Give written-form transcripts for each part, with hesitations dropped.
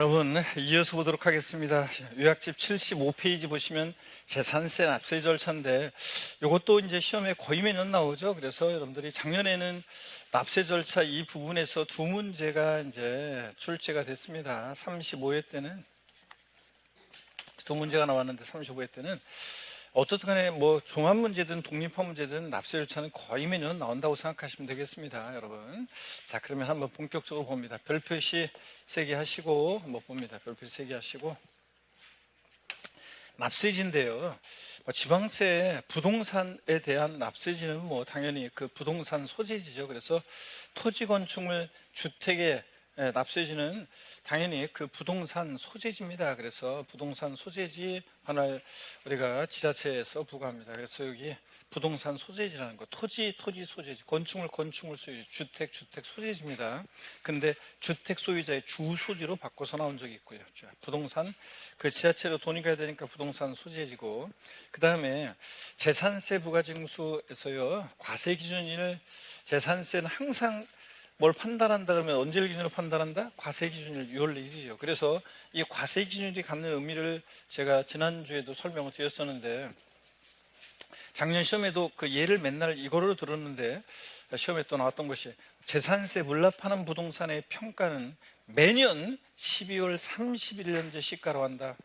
여러분, 이어서 보도록 하겠습니다. 요약집 75페이지 보시면 재산세 납세 절차인데 이것도 이제 시험에 거의 매년 나오죠. 그래서 여러분들이 작년에는 납세 절차 이 부분에서 두 문제가 이제 출제가 됐습니다. 35회 때는 두 문제가 나왔는데 35회 때는 어떻든 간에 뭐 종합 문제든 독립한 문제든 납세 절차는 거의 매년 나온다고 생각하시면 되겠습니다, 여러분. 자, 그러면 한번 본격적으로 봅니다. 별표시 3개 하시고 한번 봅니다. 별표시 3개 하시고 납세지인데요. 지방세 부동산에 대한 납세지는 뭐 당연히 그 부동산 소재지죠. 그래서 토지 건축물 주택에 납세지는 당연히 그 부동산 소재지입니다. 그래서 부동산 소재지 관할 우리가 지자체에서 부과합니다. 그래서 여기 부동산 소재지라는 거, 토지 소재지, 건축물 소유지, 주택 소재지입니다. 근데 주택 소유자의 주 소지로 바꿔서 나온 적이 있고요. 부동산 그 지자체로 돈이 가야 되니까 부동산 소재지고, 그 다음에 재산세 부과징수에서요, 과세 기준일 재산세는 항상 뭘 판단한다 그러면 언제를 기준으로 판단한다? 과세 기준일 6월 1일이죠. 그래서 이 과세 기준일이 갖는 의미를 제가 지난주에도 설명을 드렸었는데, 작년 시험에도 그 예를 맨날 이거로 들었는데 시험에 또 나왔던 것이 재산세 물납하는 부동산의 평가는 매년 12월 31일 현재 시가로 한다.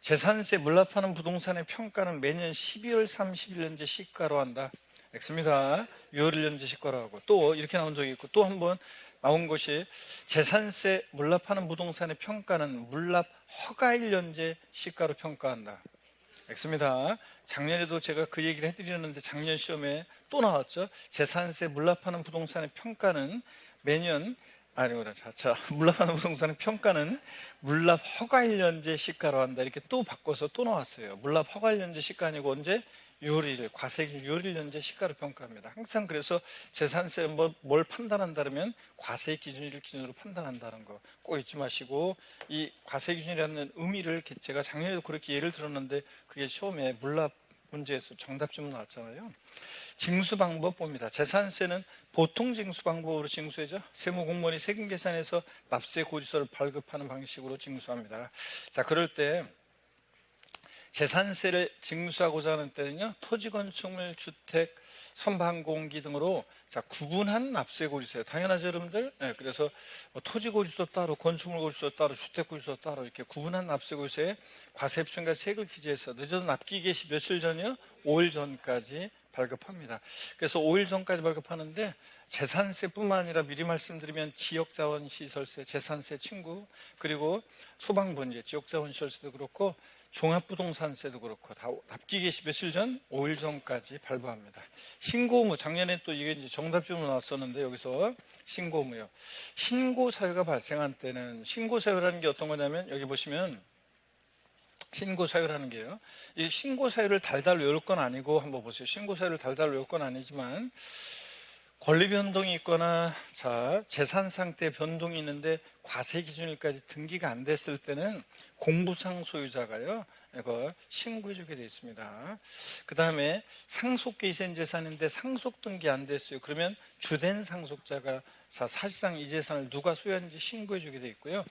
재산세 물납하는 부동산의 평가는 매년 12월 30일 현재 시가로 한다. X입니다. 6월 1일 현재 시가로 하고, 또 이렇게 나온 적이 있고, 또 한 번 나온 것이 재산세 물납하는 부동산의 평가는 물납 허가일 현재 시가로 평가한다. X입니다. 작년에도 제가 그 얘기를 해드렸는데 작년 시험에 또 나왔죠. 재산세 물납하는 부동산의 평가는 매년 물납하는 부동산의 평가는 물납 허가일 현재 시가로 한다. 이렇게 또 바꿔서 또 나왔어요. 물납 허가일 현재 시가 아니고 언제? 6월 1일, 과세기 6월 1일 현재 시가로 평가합니다. 항상 그래서 재산세 뭘 판단한다면 과세 기준일 기준으로 판단한다는 거 꼭 잊지 마시고, 이 과세 기준이라는 의미를 제가 작년에도 그렇게 예를 들었는데 그게 시험에 물납 문제에서 정답 질문 나왔잖아요. 징수 방법 봅니다. 재산세는 보통 징수 방법으로 징수하죠. 세무공무원이 세금 계산해서 납세 고지서를 발급하는 방식으로 징수합니다. 자, 그럴 때 재산세를 징수하고자 하는 때는요, 토지 건축물 주택 선반공기 등으로 구분한 납세 고지서예요. 당연하죠, 여러분들. 네, 그래서 토지 고지서 따로, 건축물 고지서 따로, 주택 고지서 따로 이렇게 구분한 납세 고지서에 과세표준과 세액을 기재해서 늦어도 납기 개시 며칠 전이요? 5일 전까지 발급합니다. 그래서 5일 전까지 발급하는데 재산세뿐만 아니라 미리 말씀드리면 지역자원시설세, 재산세 친구, 그리고 소방분제, 지역자원시설세도 그렇고 종합부동산세도 그렇고 다 납기 개시 며칠 전? 5일 전까지 발부합니다. 신고 의무, 작년에 또 이게 이제 정답적으로 나왔었는데 여기서 신고 의무요. 신고 사유가 발생한 때는, 신고 사유라는 게 어떤 거냐면 여기 보시면 신고 사유라는 게요, 이 신고 사유를 달달 외울 건 아니고 한번 보세요. 신고 사유를 달달 외울 건 아니지만 권리 변동이 있거나 재산 상태 변동이 있는데 과세 기준일까지 등기가 안 됐을 때는 공부상 소유자가요, 이거 신고해 주게 되어 있습니다. 그 다음에 상속계 이생 재산인데 상속 등기 안 됐어요. 그러면 주된 상속자가 사실상 이 재산을 누가 소유하는지 신고해 주게 되어 있고요.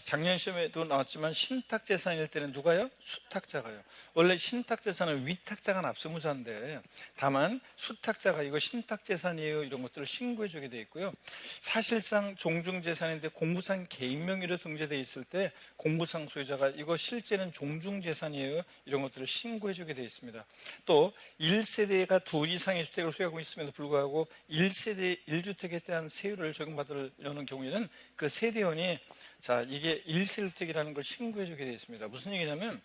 작년 시험에도 나왔지만 신탁재산일 때는 누가요? 수탁자가요. 원래 신탁재산은 위탁자가 납세무자인데 다만 수탁자가 이거 신탁재산이에요 이런 것들을 신고해 주게 되어 있고요. 사실상 종중재산인데 공부상 개인 명의로 등재되어 있을 때 공부상 소유자가 이거 실제는 종중재산이에요 이런 것들을 신고해 주게 되어 있습니다. 또 1세대가 2 이상의 주택을 소유하고 있음에도 불구하고 1세대 1주택에 대한 세율을 적용받으려는 경우에는 그 세대원이 이게 1세주택이라는 걸 신고해 주게 되어 있습니다. 무슨 얘기냐면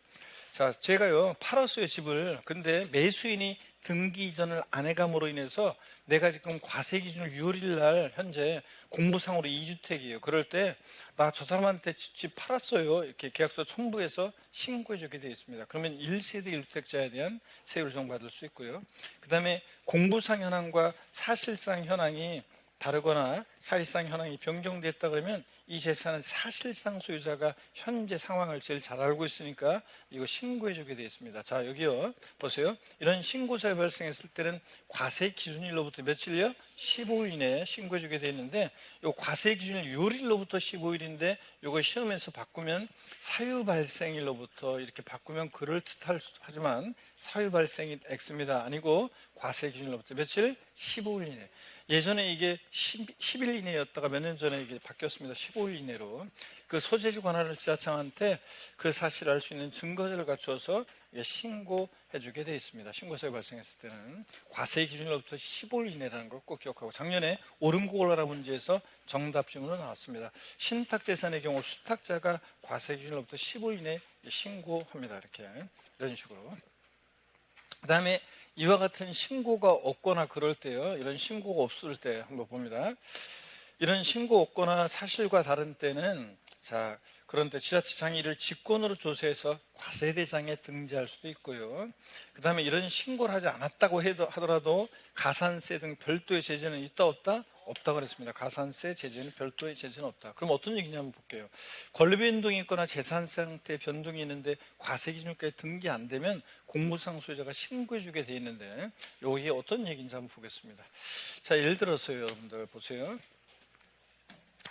제가요 팔았어요 집을. 근데 매수인이 등기 이전을 안 해감으로 인해서 내가 지금 과세 기준을 6월 1일 날 현재 공부상으로 2주택이에요. 그럴 때 나 저 사람한테 집 팔았어요 이렇게 계약서 첨부해서 신고해 주게 되어 있습니다. 그러면 1세대 1주택자에 대한 세율을 적용받을 수 있고요. 그 다음에 공부상 현황과 사실상 현황이 다르거나 사실상 현황이 변경됐다 그러면 이 재산은 사실상 소유자가 현재 상황을 제일 잘 알고 있으니까 이거 신고해 주게 되어 있습니다. 자, 여기요 보세요. 이런 신고사유 발생했을 때는 과세 기준일로부터 며칠요? 15일 이내에 신고해 주게 되어 있는데 이 과세 기준일 6일로부터 15일인데 요거 시험에서 바꾸면 사유 발생일로부터 이렇게 바꾸면 그럴듯하지만 사유 발생일 X입니다. 아니고 과세 기준일로부터 며칠? 15일 이내. 예전에 이게 10일 이내였다가 몇 년 전에 이게 바뀌었습니다. 15일 이내로. 그 소재지 관할을 지자청한테 그 사실을 알 수 있는 증거자를 갖추어서 신고해 주게 되어 있습니다. 신고세가 발생했을 때는 과세 기준일로부터 15일 이내라는 걸 꼭 기억하고, 작년에 오름고골라라 문제에서 정답식으로 나왔습니다. 신탁재산의 경우 수탁자가 과세 기준일로부터 15일 이내에 신고합니다. 이렇게 이런 식으로. 그 다음에 이와 같은 신고가 없거나 그럴 때요, 이런 신고가 없을 때 한번 봅니다. 이런 신고 없거나 사실과 다른 때는, 자, 그런 때 지자체장이 이를 직권으로 조사해서 과세대장에 등재할 수도 있고요. 그 다음에 이런 신고를 하지 않았다고 하더라도 가산세 등 별도의 제재는 있다 없다? 없다고 그랬습니다. 가산세 제재는 별도의 제재는 없다. 그럼 어떤 얘기냐 한번 볼게요. 권리 변동이 있거나 재산 상태 변동이 있는데 과세 기준까지 등기 안 되면 공무상 소유자가 신고해 주게 돼 있는데, 여기 어떤 얘기인지 한번 보겠습니다. 자, 예를 들어서요, 여러분들 보세요.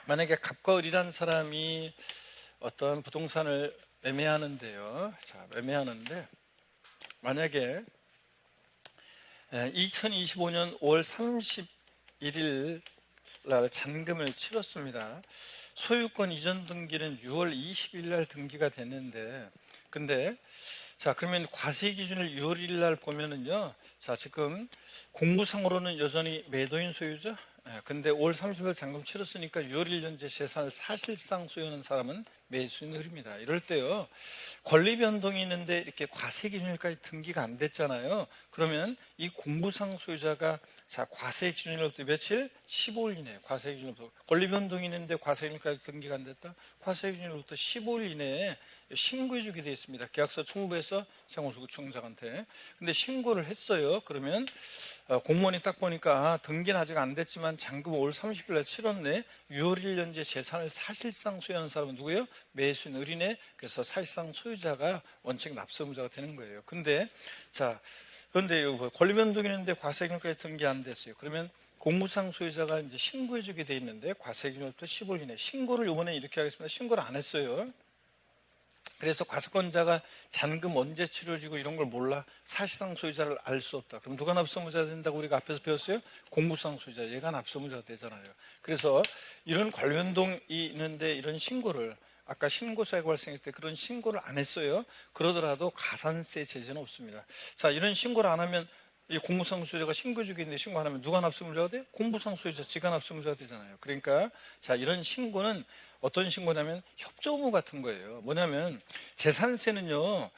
만약에 갑과 을이라는 사람이 어떤 부동산을 매매하는데요. 자, 매매하는데 만약에 2025년 5월 31일 날 잔금을 치렀습니다. 소유권 이전 등기는 6월 20일 날 등기가 됐는데, 근데 자, 그러면 과세 기준을 6월 1일 날 보면은요, 자, 지금 공부상으로는 여전히 매도인 소유죠. 근데 5월 30일 잔금 치렀으니까 6월 1일 현재 재산을 사실상 소유하는 사람은 매수인 을입니다. 이럴 때요, 권리 변동이 있는데 이렇게 과세 기준일까지 등기가 안 됐잖아요. 그러면 이 공부상 소유자가, 자, 과세 기준일로부터 며칠? 15일 이내에 과세 기준일로부터, 권리 변동이 있는데 과세 기준일까지 등기가 안 됐다? 과세 기준일로부터 15일 이내에 신고해 주게 되어 있습니다. 계약서 총부해서 세무서구청장한테. 근데 신고를 했어요. 그러면 공무원이 딱 보니까 등기는 아직 안 됐지만 잔금 5월 30일 날 치렀네. 6월 1일 현재 재산을 사실상 소유하는 사람은 누구예요? 매수인 을이네. 그래서 사실상 소유자가 원칙 납세의무자가 되는 거예요. 근데 자, 그런데 권리 변동이 있는데 과세기준까지 등기 안 됐어요. 그러면 공무상 소유자가 이제 신고해 주게 돼 있는데 과세기준부터 15일 이내. 신고를 이번에 이렇게 하겠습니다. 신고를 안 했어요. 그래서 과세권자가 잔금 언제 치러지고 이런 걸 몰라. 사실상 소유자를 알 수 없다. 그럼 누가 납세의무자가 된다고 우리가 앞에서 배웠어요? 공무상 소유자, 얘가 납세의무자가 되잖아요. 그래서 이런 권리 변동이 있는데 이런 신고를, 아까 신고사유가 발생했을 때 그런 신고를 안 했어요. 그러더라도 가산세 제재는 없습니다. 자, 이런 신고를 안 하면 이 공무상 소유자가 신고해 주게 있는데 신고 안 하면 누가 납세의무자가 돼요? 공무상 소유자, 지가 납세의무자가 되잖아요. 그러니까 자, 이런 신고는 어떤 신고냐면 협조 의무 같은 거예요. 뭐냐면 재산세는요,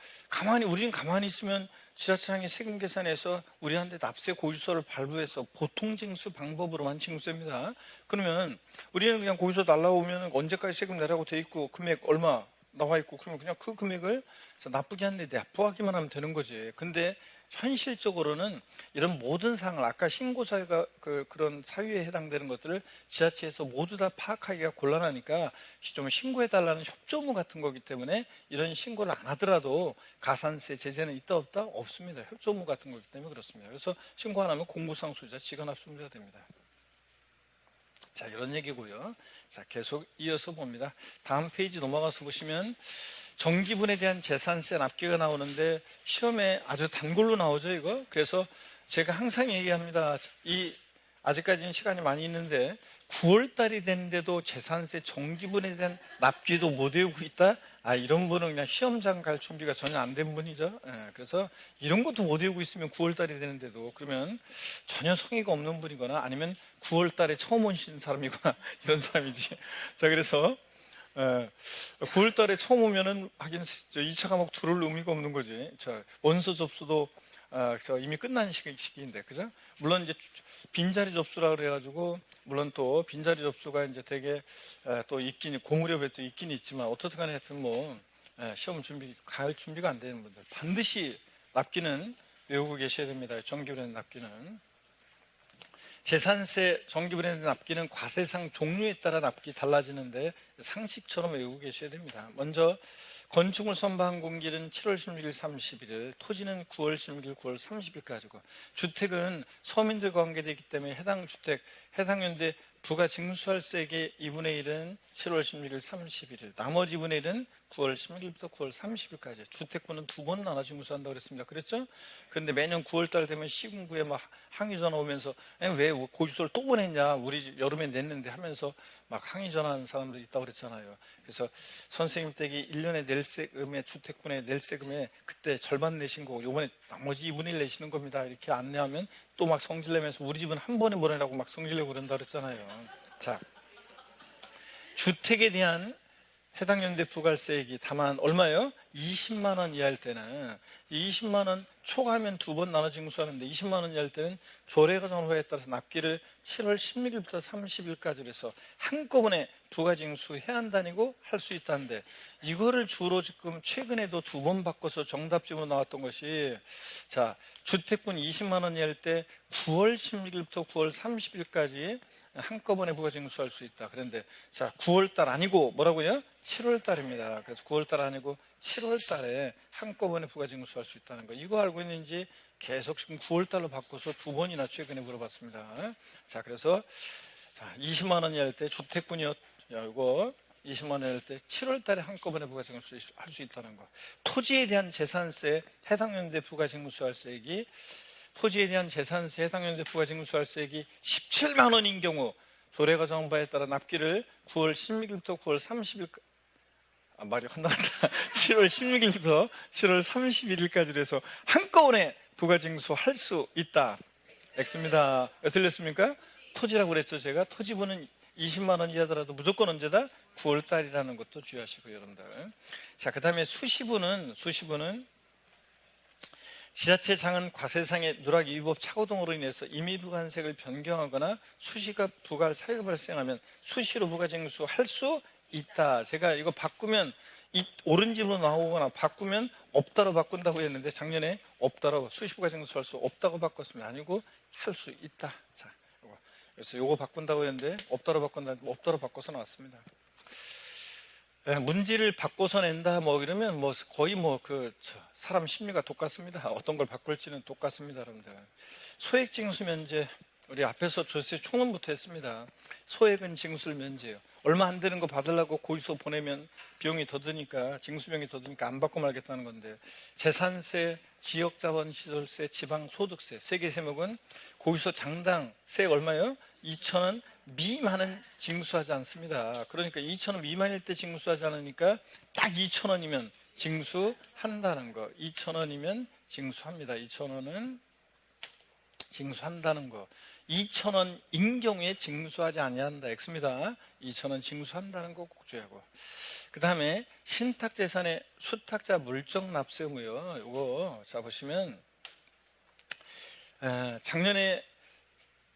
우리는 가만히 있으면 지자체장이 세금 계산해서 우리한테 납세 고지서를 발부해서 보통 징수 방법으로만 징수합니다. 그러면 우리는 그냥 고지서 날라오면 언제까지 세금 내라고 돼 있고 금액 얼마 나와 있고, 그러면 그냥 그 금액을 나쁘지 않은데 납부하기만 하면 되는 거지. 근데 현실적으로는 이런 모든 사항을, 아까 신고사유가 그런 사유에 해당되는 것들을 지자체에서 모두 다 파악하기가 곤란하니까 좀 신고해달라는 협조무 같은 거기 때문에 이런 신고를 안 하더라도 가산세 제재는 있다 없다? 없습니다. 협조무 같은 거기 때문에 그렇습니다. 그래서 신고 안 하면 공무상 소유자, 지가납세의무자가 됩니다. 자, 이런 얘기고요. 자, 계속 이어서 봅니다. 다음 페이지 넘어가서 보시면 정기분에 대한 재산세 납기가 나오는데 시험에 아주 단골로 나오죠, 이거. 그래서 제가 항상 얘기합니다. 아직까지는 시간이 많이 있는데 9월 달이 됐는데도 재산세 정기분에 대한 납기도 못 외우고 있다? 이런 분은 그냥 시험장 갈 준비가 전혀 안 된 분이죠. 그래서 이런 것도 못 외우고 있으면 9월 달이 되는데도, 그러면 전혀 성의가 없는 분이거나 아니면 9월 달에 처음 오신 사람이거나 이런 사람이지. 자, 그래서 9월 달에 처음 오면은 하긴 2차 과목 들어올 의미가 없는 거지. 원서 접수도 이미 끝난 시기인데, 그죠? 물론 이제 빈자리 접수라 그래가지고, 물론 또 빈자리 접수가 이제 되게 또 고무렵에 또 있긴 있지만, 어떻든 간에 하여튼 시험 갈 준비가 안 되는 분들 반드시 납기는 외우고 계셔야 됩니다. 정기분해 납기는. 재산세 정기분해 납기는 과세상 종류에 따라 납기 달라지는데 상식처럼 외우고 계셔야 됩니다. 먼저 건축물 선반 공기는 7월 16일 31일, 토지는 9월 16일 9월 30일까지고, 주택은 서민들과 관계되기 때문에 해당 주택, 해당 연도에 부가징수할세액의 2분의 1은 7월 16일, 31일, 나머지 2분의 1은 9월 16일부터 9월 30일까지. 주택분은 2번 나눠 징수한다고 그랬습니다. 그랬죠? 그런데 매년 9월달 되면 시군구에 막 항의 전화 오면서 왜 고지서를 또 보냈냐, 우리 여름에 냈는데 하면서 막 항의 전화하는 사람들이 있다고 그랬잖아요. 그래서 선생님 댁이 1년에 낼 세금에, 주택분에 낼 세금에 그때 절반 내신 거고 요번에 나머지 2분의 1 내시는 겁니다, 이렇게 안내하면 또 막 성질내면서 우리 집은 한 번에 보내라고 막 성질내고 그런다 그랬잖아요. 자, 주택에 대한 해당 연대 부가세액이 다만 얼마예요? 20만 원 이하일 때는, 20만 원 초과하면 2번 나눠 징수하는데 20만 원 이하일 때는 조례가정호에 따라서 납기를 7월 16일부터 30일까지 해서 한꺼번에 부가징수해야 한다니고 할 수 있다는데, 이거를 주로 지금 최근에도 2번 바꿔서 정답집으로 나왔던 것이, 자, 주택분 20만 원 이하일 때 9월 16일부터 9월 30일까지 한꺼번에 부가징수할 수 있다. 그런데 자, 9월달 아니고 뭐라고요? 7월달입니다. 그래서 9월달 아니고 7월달에 한꺼번에 부가징수할 수 있다는 거, 이거 알고 있는지 계속 지금 9월달로 바꿔서 2번이나 최근에 물어봤습니다. 자, 그래서 자, 20만 원 이하일 때 주택분이요, 이거 20만 원 이하일 때 7월달에 한꺼번에 부가징수 할 수 있다는 거. 토지에 대한 재산세 해당 연대 부가징수할세액이, 토지에 대한 재산세 해당 연대 부가징수할세액이 17만 원인 경우 조례가정 바에 따라 납기를 9월 16일부터 9월 30일, 말이 혼나간다. 7월 16일부터 7월 31일까지 해서 한꺼번에 부가징수할 수 있다. X입니다. 들렸습니까? 토지라고 그랬죠, 제가. 토지분은 20만 원 이하더라도 무조건 언제다? 9월 달이라는 것도 주의하시고요, 여러분들. 자, 그 다음에 수시분은 지자체 장은 과세상의 누락 위법 착오 등으로 인해서 임의 부관세액을 변경하거나 수시가 부과할 사유가 발생하면 수시로 부가징수할 수 있다. 제가 이거 바꾸면 옳은 집으로 나오거나 바꾸면 없다로 바꾼다고 했는데 작년에 없다로, 수시 부가징수할 수 없다고 바꿨으면 아니고 할 수 있다. 자, 그래서 요거 바꾼다고 했는데 없다로 바꿔서 나왔습니다. 문제를 바꿔서 낸다 뭐 이러면 뭐 거의 뭐 사람 심리가 똑같습니다. 어떤 걸 바꿀지는 똑같습니다, 여러분들. 소액 징수 면제, 우리 앞에서 조세 총론부터 했습니다. 소액은 징수를 면제해요. 얼마 안 되는 거 받으려고 고지서 보내면 비용이 더 드니까, 징수비용이 더 드니까 안 받고 말겠다는 건데, 재산세, 지역자본시설세, 지방소득세 세 개 세목은 고지서 장당 세액 얼마예요? 2,000원 미만은 징수하지 않습니다. 그러니까 2,000원 미만일 때 징수하지 않으니까 딱 2,000원이면 징수한다는 거. 2,000원이면 징수합니다. 2,000원은 징수한다는 거. 2,000원인 경우에 징수하지 아니한다. X입니다. 2,000원 징수한다는 거 꼭 주의하고. 그 다음에 신탁재산의 수탁자 물적 납세 의무요. 이거 자 보시면 작년에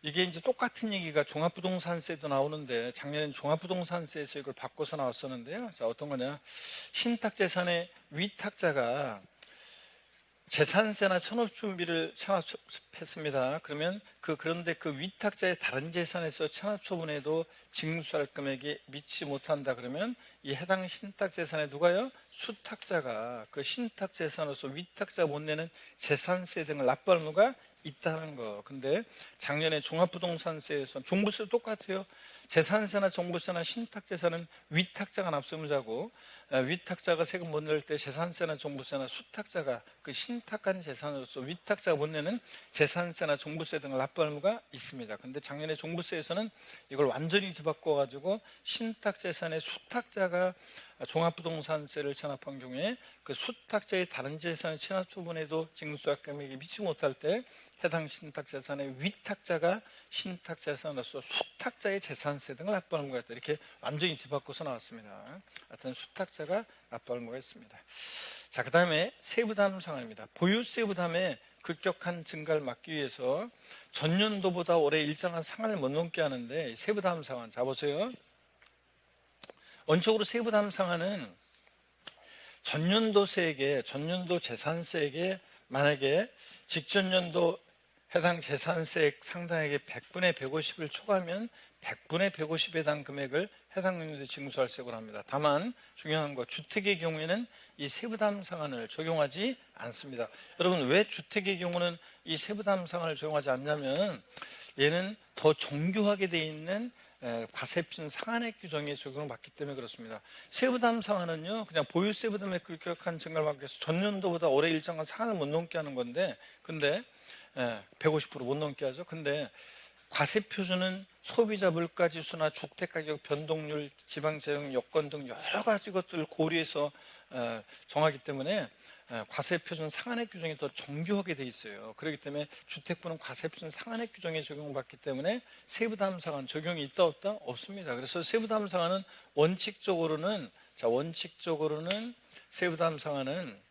이게 이제 똑같은 얘기가 종합부동산세도 나오는데, 작년엔 종합부동산세에서 이걸 바꿔서 나왔었는데요. 자, 어떤 거냐? 신탁재산의 위탁자가 재산세나 천업준비를 체납했습니다. 그러면 그런데 그 위탁자의 다른 재산에서 체납처분에도 징수할 금액이 미치 못한다. 그러면 이 해당 신탁재산에 누가요? 수탁자가 그 신탁재산으로서 위탁자 못 내는 재산세 등을 납부할 의무가 있다는 거. 근데 작년에 종합부동산세에서, 종부세도 똑같아요. 재산세나 종부세나 신탁재산은 위탁자가 납세의무자고, 위탁자가 세금 못 낼 때 재산세나 종부세나 수탁자가 그 신탁한 재산으로서 위탁자가 못 내는 재산세나 종부세 등을 납부할 의무가 있습니다. 근데 작년에 종부세에서는 이걸 완전히 뒤바꿔가지고 신탁재산의 수탁자가 종합부동산세를 체납한 경우에 그 수탁자의 다른 재산의 체납처분에도 징수할 금액이 미치지 못할 때 해당 신탁재산의 위탁자가 신탁재산으로서 수탁자의 재산세 등을 납부하는 것같다. 이렇게 완전히 뒤바꿔서 나왔습니다. 하여튼 수탁자가 납부하는 것가 있습니다. 자, 그 다음에 세부담 상환입니다. 보유세 부담의 급격한 증가를 막기 위해서 전년도보다 올해 일정한 상한을 못 넘게 하는데, 세부담 상환 자 보세요. 원칙적으로 세부담 상환은 전년도 재산세액에 만약에 직전년도 해당 재산세액 상당액의 100분의 150을 초과하면 100분의 150에 해당 금액을 해당 연도에 징수할 세액으로 합니다. 다만 중요한 거, 주택의 경우에는 이 세부담 상한을 적용하지 않습니다. 여러분, 왜 주택의 경우는 이 세부담 상한을 적용하지 않냐면, 얘는 더 정교하게 돼 있는 과세표준 상한액 규정에 적용을 받기 때문에 그렇습니다. 세부담 상한은요, 그냥 보유세 부담에 급격한 증가를 막기 위해서 전년도보다 올해 일정한 상한을 못 넘게 하는 건데, 근데 150%못 넘게 하죠. 근데 과세표준은 소비자 물가지수나 주택가격 변동률, 지방재정 여건 등 여러 가지 것들을 고려해서 정하기 때문에 과세표준 상한액 규정이 더 정교하게 돼 있어요. 그렇기 때문에 주택부는 과세표준 상한액 규정에 적용받기 때문에 세부담 상한 적용이 있다 없다? 없습니다. 그래서 세부담 상한은 원칙적으로는 세부담 상한은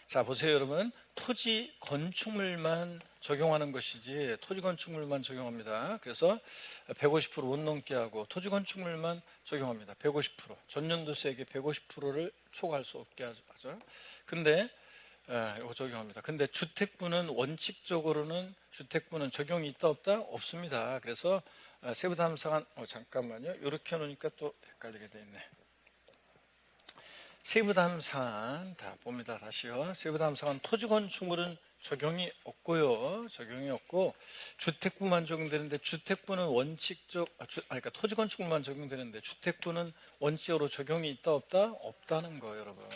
자 보세요 여러분, 토지 건축물만 적용하는 것이지 토지 건축물만 적용합니다. 그래서 150%못 넘게 하고 토지 건축물만 적용합니다. 150% 전년도세액의 150%를 초과할 수 없게 하죠. 근데 이거 적용합니다. 근데 주택부는 원칙적으로는 주택부는 적용이 있다 없다? 없습니다. 그래서 세부담 상한 잠깐만요. 이렇게 해놓으니까 또 헷갈리게 돼 있네. 세부담 상한 다 봅니다. 다시요. 세부담 상한 토지 건축물은 적용이 없고요. 적용이 없고 주택부만 적용되는데 주택부는 원칙적 그러니까 토지 건축물만 적용되는데 주택부는 원칙적으로 적용이 있다 없다? 없다는 거예요, 여러분.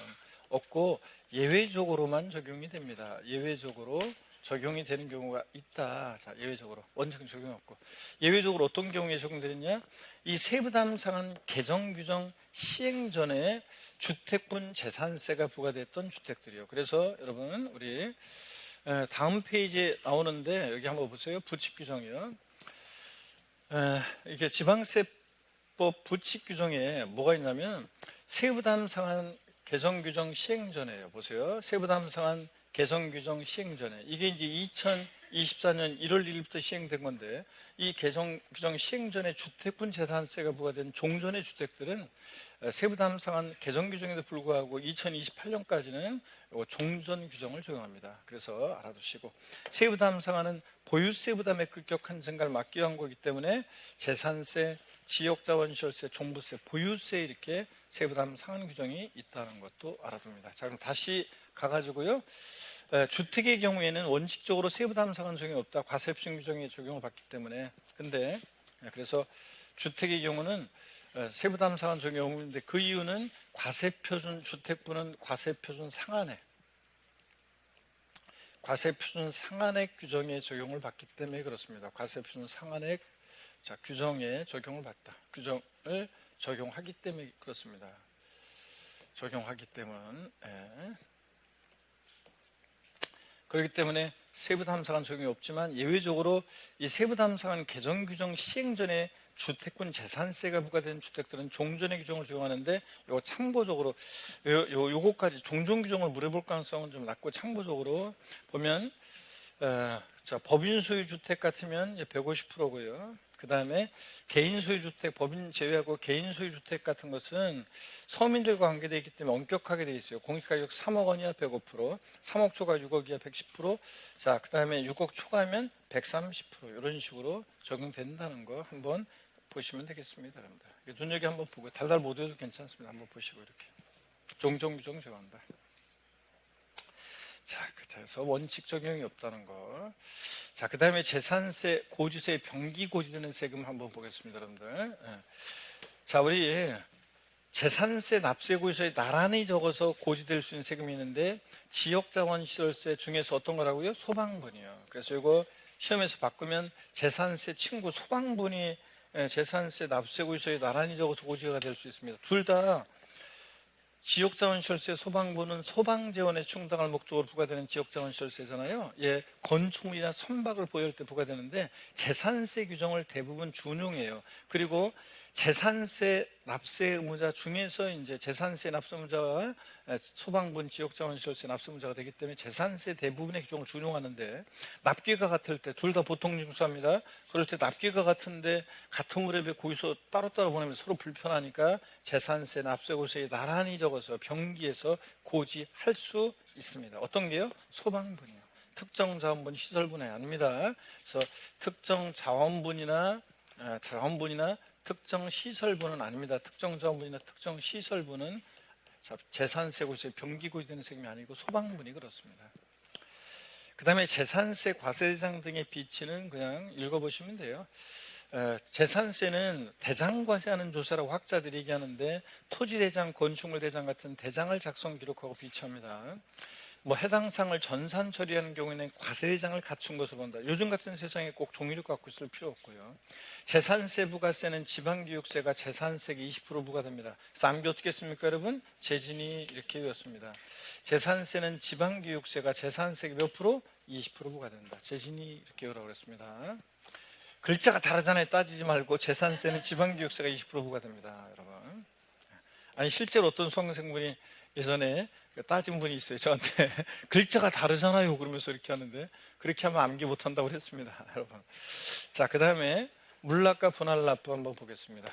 없고 예외적으로만 적용이 됩니다. 예외적으로 적용이 되는 경우가 있다. 자, 예외적으로 원칙은 적용이 없고 예외적으로 어떤 경우에 적용되느냐? 이 세부담 상한 개정 규정 시행 전에 주택분 재산세가 부과됐던 주택들이요. 그래서 여러분 우리 다음 페이지에 나오는데 여기 한번 보세요. 부칙 규정이요. 이게 지방세법 부칙 규정에 뭐가 있냐면 세부담 상한 개정 규정 시행 전에요. 보세요. 세부담 상한 개정 규정 시행 전에 이게 이제 2024년 1월 1일부터 시행된 건데 이 개정 규정 시행 전에 주택분 재산세가 부과된 종전의 주택들은 세부담 상한 개정 규정에도 불구하고 2028년까지는 종전 규정을 적용합니다. 그래서 알아두시고 세부담 상한은 보유세 부담의 급격한 증가를 막기 위한 거기 때문에 재산세, 지역자원시설세, 종부세, 보유세 이렇게 세부담 상한 규정이 있다는 것도 알아둡니다. 자, 그럼 다시 가가지고요. 주택의 경우에는 원칙적으로 세부담 상한 적용이 없다. 과세표준 규정에 적용을 받기 때문에. 근데 그래서 주택의 경우는 세부담 상한 적용이 없는데 그 이유는 과세표준 주택부는 과세표준 상한액 규정에 적용을 받기 때문에 그렇습니다. 과세표준 상한액 규정에 적용을 받다. 규정을 적용하기 때문에 그렇습니다. 적용하기 때문에. 그렇기 때문에 세부담 상한 적용이 없지만 예외적으로 이 세부담 상한 개정 규정 시행 전에 주택분 재산세가 부과된 주택들은 종전의 규정을 적용하는데 이거 참고적으로 요거까지 종전 규정을 물어볼 가능성은 좀 낮고 참고적으로 보면 자, 법인 소유 주택 같으면 150%고요. 그 다음에 개인 소유 주택, 법인 제외하고 개인 소유 주택 같은 것은 서민들과 관계되어 있기 때문에 엄격하게 되어 있어요. 공시가격 3억 원이야 105%, 3억 초과 6억이야 110%, 자, 그 다음에 6억 초과하면 130% 이런 식으로 적용된다는 거 한번 보시면 되겠습니다, 여러분들. 눈여겨 한번 보고 달달 못 외워도 괜찮습니다. 한번 보시고 이렇게 종전 규정 적용한다. 자, 그래서 원칙 적용이 없다는 거. 자, 그 다음에 재산세, 고지세, 병기 고지되는 세금 한번 보겠습니다, 여러분들. 자, 우리 재산세, 납세 고지서에 나란히 적어서 고지될 수 있는 세금이 있는데 지역자원시설세 중에서 어떤 거라고요? 소방분이요. 그래서 이거 시험에서 바꾸면 재산세 친구 소방분이 재산세, 납세 고지서에 나란히 적어서 고지가 될 수 있습니다. 둘 다 지역자원시설세 소방부는 소방재원에 충당할 목적으로 부과되는 지역자원시설세잖아요. 예, 건축물이나 선박을 보유할 때 부과되는데 재산세 규정을 대부분 준용해요. 그리고 재산세 납세 의무자 중에서 이제 재산세 납세 의무자와 소방분 지역자원시설세 납세 의무자가 되기 때문에 재산세 대부분의 규정을 준용하는데 납기가 같을 때 둘 다 보통 징수합니다. 그럴 때 납기가 같은데 같은 무렵에 고지서 따로따로 보내면 서로 불편하니까 재산세 납세 고지서에 나란히 적어서 병기에서 고지할 수 있습니다. 어떤 게요? 소방분이요. 특정 자원분 시설분이 아닙니다. 그래서 특정 자원분이나 특정 시설분은 아닙니다. 특정 자원분이나 특정 시설분은 재산세 고지서에 병기 고지되는 세금이 아니고 소방분이 그렇습니다. 그 다음에 재산세 과세대상 등의 비치는 그냥 읽어보시면 돼요. 재산세는 대장과세하는 조사라고 학자들이 얘기하는데 토지대장, 건축물대장 같은 대장을 작성 기록하고 비치합니다. 뭐 해당 사항을 전산 처리하는 경우에는 과세대장을 갖춘 것으로 본다. 요즘 같은 세상에 꼭 종이를 갖고 있을 필요 없고요. 재산세 부가세는 지방교육세가 재산세가 20% 부과됩니다. 쌈기 어떻게 했습니까 여러분? 재진이 이렇게 외웠습니다. 재산세는 지방교육세가 재산세 몇 프로? 20% 부과된다. 재진이 이렇게 외우라고 그랬습니다. 글자가 다르잖아요. 따지지 말고 재산세는 지방교육세가 20% 부과됩니다. 여러분. 아니 실제로 어떤 수험생분이 예전에 따진 분이 있어요. 저한테 글자가 다르잖아요. 그러면서 이렇게 하는데 그렇게 하면 암기 못한다고 그랬습니다. 여러분. 자, 그 다음에 물납과 분할납부 한번 보겠습니다.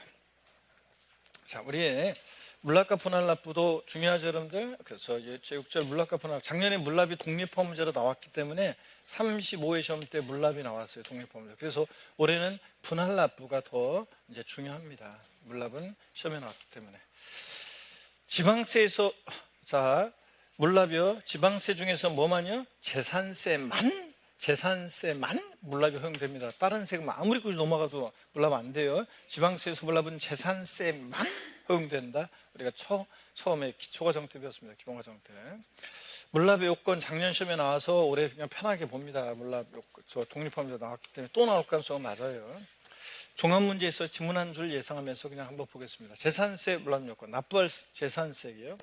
자, 우리의 물납과 분할납부도 중요하죠, 여러분들. 그래서 제6절 물납과 분할납부. 작년에 물납이 독립화 문제로 나왔기 때문에 35회 시험 때 물납이 나왔어요. 독립화 문제. 그래서 올해는 분할납부가 더 이제 중요합니다. 물납은 시험에 나왔기 때문에. 지방세에서 자, 물납이요. 지방세 중에서 뭐만요? 재산세만 물납이 허용됩니다. 다른 세금 아무리 꾸지 넘어가도 물납 안 돼요. 지방세에서 물납은 재산세만 허용된다. 우리가 처음에 기초과정때 배웠습니다. 기본과정때. 물납의 요건 작년 시험에 나와서 올해 그냥 편하게 봅니다. 물납 요건, 저 독립화문제 나왔기 때문에 또 나올 가능성은 낮아요. 종합문제에서 지문한 줄 예상하면서 그냥 한번 보겠습니다. 재산세 물납 요건, 납부할 재산세예요.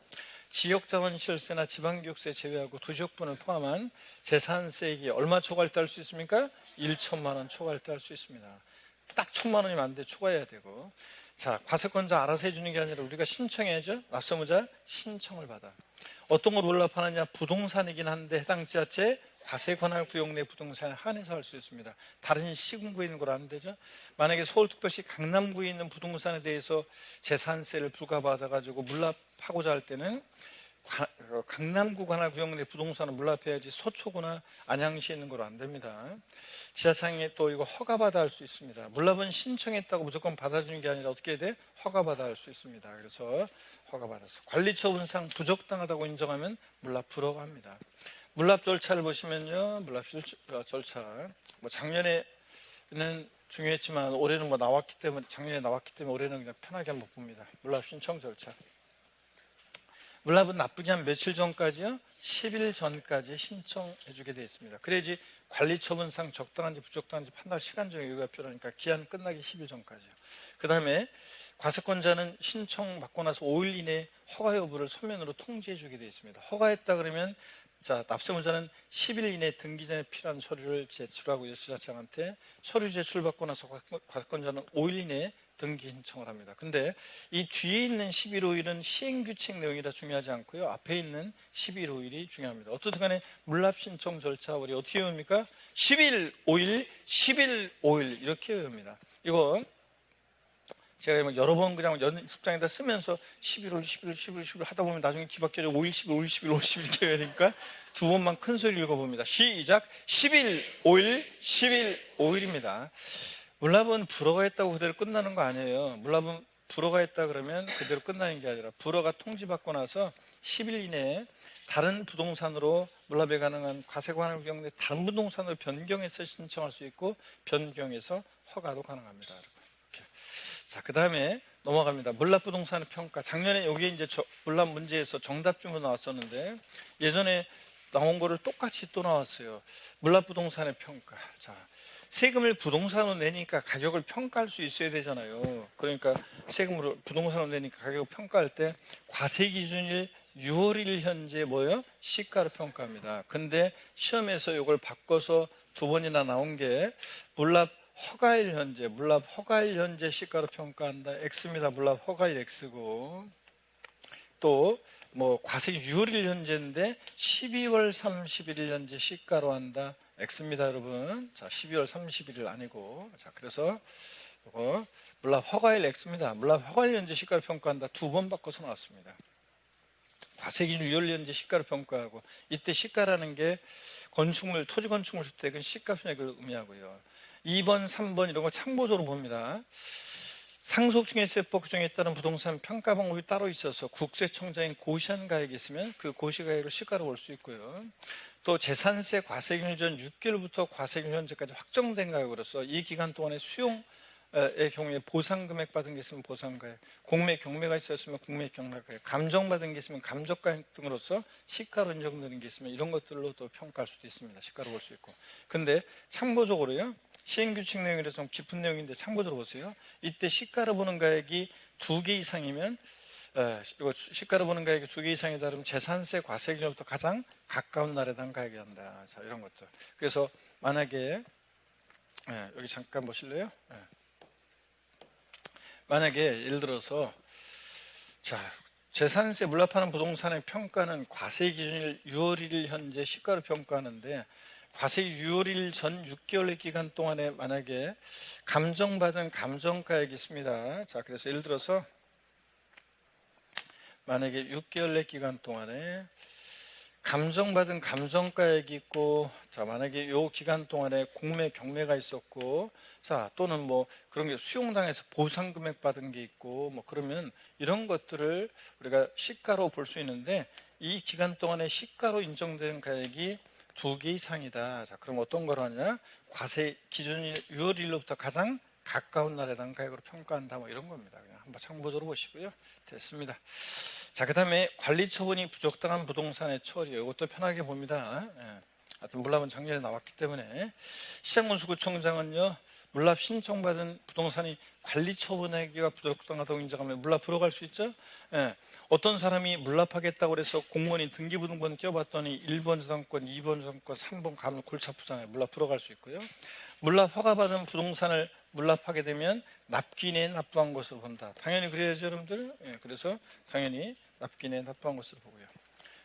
지역자원시설세나 지방교육세 제외하고 도시역분을 포함한 재산세액이 얼마 초과할 때 할 수 있습니까? 1천만 원 초과할 때 할 수 있습니다. 딱 1천만 원이면 안 돼. 초과해야 되고. 자, 과세권자 알아서 해주는 게 아니라 우리가 신청해야죠. 납세무자 신청을 받아. 어떤 걸 올납하느냐? 부동산이긴 한데 해당 지자체 과세 관할 구역 내 부동산에 한해서 할 수 있습니다. 다른 시군구에 있는 걸 안 되죠. 만약에 서울특별시 강남구에 있는 부동산에 대해서 재산세를 부과받아가지고 물납하고자 할 때는 강남구 관할 구역 내 부동산을 물납해야지 서초구나 안양시에 있는 걸 안 됩니다. 지자청에 또 이거 허가받아 할 수 있습니다. 물납은 신청했다고 무조건 받아주는 게 아니라 어떻게 해야 돼? 허가받아 할 수 있습니다. 그래서 허가받아서 관리처분상 부적당하다고 인정하면 물납 불허합니다. 물납 절차를 보시면요. 물납 절차. 뭐 작년에는 중요했지만 올해는 뭐 나왔기 때문에 작년에 나왔기 때문에 올해는 그냥 편하게 한번 봅니다. 물납 신청 절차. 물납은 납부기 한 며칠 전까지요? 10일 전까지 신청해 주게 되어 있습니다. 그래야지 관리처분상 적당한지 부적당한지 판단 시간적 여유가 필요하니까 기한 끝나기 10일 전까지요. 그 다음에 과세권자는 신청받고 나서 5일 이내 허가 여부를 서면으로 통지해 주게 되어 있습니다. 허가했다 그러면 자, 납세문자는 10일 이내 등기 전에 필요한 서류를 제출하고요. 지자청한테 서류 제출받고 나서 과세권자는 5일 이내에 등기 신청을 합니다. 근데 이 뒤에 있는 11, 5일은 시행규칙 내용이라 중요하지 않고요. 앞에 있는 11, 5일이 중요합니다. 어떻든 간에 물납 신청 절차 우리 어떻게 외웁니까? 10일, 5일, 10일, 5일 이렇게 외웁니다. 이거 제가 여러 번 그냥 연습장에다 쓰면서 11월, 11월, 11월, 11월 하다 보면 나중에 뒤바뀌어져 5일, 11월, 5일, 11월, 5일, 11월 이렇게 되니까 두 번만 큰 소리를 읽어봅니다. 시작! 10일, 5일, 10일, 5일입니다. 물납은 불허가 했다고 그대로 끝나는 거 아니에요. 물납은 불허가 했다 그러면 그대로 끝나는 게 아니라 불허가 통지받고 나서 10일 이내에 다른 부동산으로 물납에 가능한 과세 관할 구역 내 다른 부동산으로 변경해서 신청할 수 있고 변경해서 허가도 가능합니다. 자, 그 다음에 넘어갑니다. 물납부동산의 평가. 작년에 여기 이제 물납 문제에서 정답 질문 나왔었는데 예전에 나온 거를 똑같이 또 나왔어요. 물납부동산의 평가. 자, 세금을 부동산으로 내니까 가격을 평가할 수 있어야 되잖아요. 그러니까 세금으로 부동산으로 내니까 가격을 평가할 때 과세 기준일 6월 1일 현재 뭐예요? 시가로 평가합니다. 근데 시험에서 이걸 바꿔서 두 번이나 나온 게 물납 허가일 현재, 물납 허가일 현재 시가로 평가한다. X입니다. 물납 허가일 X고. 또, 뭐, 과세 6월 현재인데 12월 31일 현재 시가로 한다. X입니다, 여러분. 자, 12월 31일 아니고. 자, 그래서, 이거, 물납 허가일 X입니다. 물납 허가일 현재 시가로 평가한다. 두 번 바꿔서 나왔습니다. 과세 기준 6월 현재 시가로 평가하고, 이때 시가라는 게 건축물, 토지 건축물 주택은 시가편액을 의미하고요. 2번, 3번 이런 거 참고적으로 봅니다. 상속증여세법 규정에 따른 부동산 평가 방법이 따로 있어서 국세청장인 고시한 가액이 있으면 그 고시가액을 시가로 볼 수 있고요. 또 재산세 과세기준 전 6개월부터 과세기준 현재까지 확정된 가액으로서 이 기간 동안에 수용 경우에 보상금액 받은 게 있으면 보상가액, 공매 경매가 있었으면 공매 경매가액, 감정받은 게 있으면 감정가액 등으로서 시가로 인정되는 게 있으면 이런 것들로 또 평가할 수도 있습니다. 시가로 볼 수 있고. 근데 참고적으로요, 시행규칙 내용이라서 좀 깊은 내용인데 참고적으로 보세요. 이때 시가로 보는 가액이 2개 이상이면 이거 시가로 보는 가액이 2개 이상이다 그러면 재산세 과세 기준으로부터 가장 가까운 날에 대한 가액이 한다. 자, 이런 것들. 그래서 만약에 여기 잠깐 보실래요? 만약에 예를 들어서 자, 재산세 물납하는 부동산의 평가는 과세 기준일 6월 1일 현재 시가로 평가하는데 과세 6월 1일 전 6개월의 기간 동안에 만약에 감정받은 감정가액이 있습니다. 자, 그래서 예를 들어서 만약에 6개월 내 기간 동안에 감정받은 감정가액이 있고, 자, 만약에 이 기간 동안에 공매 경매가 있었고, 자, 또는 뭐 그런 게 수용당해서 보상금액 받은 게 있고, 뭐 그러면 이런 것들을 우리가 시가로 볼 수 있는데, 이 기간 동안에 시가로 인정되는 가액이 2개 이상이다. 자, 그럼 어떤 걸 하냐? 과세 기준일 6월 1일로부터 가장 가까운 날에 대한 가액으로 평가한다. 뭐 이런 겁니다. 그냥 한번 참고적으로 보시고요. 됐습니다. 자, 그 다음에 관리 처분이 부적당한 부동산의 처리요. 이것도 편하게 봅니다. 하여튼 물납은 작년에 나왔기 때문에 시장군수구청장은요, 물납 신청받은 부동산이 관리 처분하기가 부적당하다고 인정하면 물납 들어갈 수 있죠. 어떤 사람이 물납하겠다고 해서 공무원이 등기부등본 껴봤더니 1번 저당권, 2번 저당권, 3번 가면 골치 아프잖아요. 물납 들어갈 수 있고요. 물납 허가받은 부동산을 물납하게 되면 납기내에 납부한 것으로 본다. 당연히 그래야죠, 여러분들. 그래서 당연히 납기내에 납부한 것으로 보고요.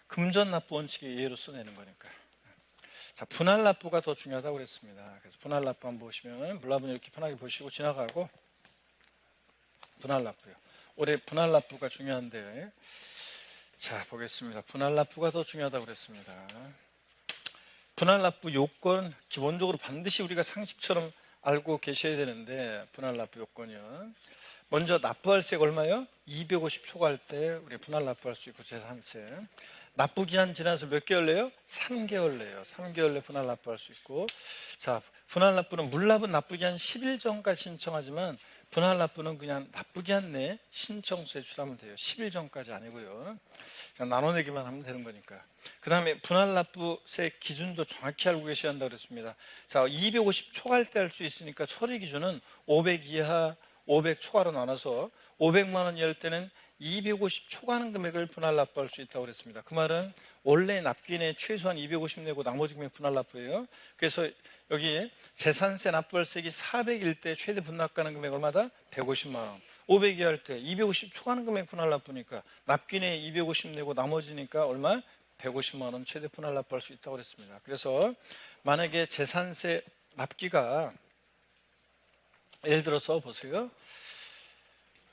금전 납부 원칙의 예로 써내는 거니까. 자, 분할 납부가 더 중요하다고 그랬습니다. 그래서 분할 납부 한번 보시면 물납은 이렇게 편하게 보시고 지나가고, 분할 납부요. 올해 분할 납부가 중요한데, 자, 보겠습니다. 분할 납부가 더 중요하다고 그랬습니다. 분할 납부 요건 기본적으로 반드시 우리가 상식처럼 알고 계셔야 되는데, 분할 납부 요건이요. 먼저 납부할세가 얼마요? 250 초과할 때 우리 분할 납부할 수 있고, 재산세. 납부 기한 지나서 몇 개월 내요? 3개월 내요. 3개월 내 분할 납부할 수 있고. 자, 분할 납부는 물납은 납부 기한 10일 전까지 신청하지만 분할 납부는 그냥 납부 기한 내에 신청서에 출하면 돼요. 10일 전까지 아니고요. 그냥 나눠내기만 하면 되는 거니까. 그 다음에 분할 납부세 기준도 정확히 알고 계셔야 한다고 그랬습니다. 자, 250 초과할 때 할 수 있으니까 처리 기준은 500 이하, 500 초과로 나눠서 500만 원 열 때는 250 초과하는 금액을 분할 납부할 수 있다고 그랬습니다. 그 말은 원래 납기내 최소한 250 내고 나머지 금액 분할 납부예요. 그래서 여기 재산세 납부할세액이 400일 때 최대 분납가능 금액 얼마다? 150만 원. 500이 할 때 250 초과하는 금액 분할 납부니까 납기내 250 내고 나머지니까 얼마? 150만 원 최대 분할 납부할 수 있다고 그랬습니다. 그래서 만약에 재산세 납기가 예를 들어서 보세요.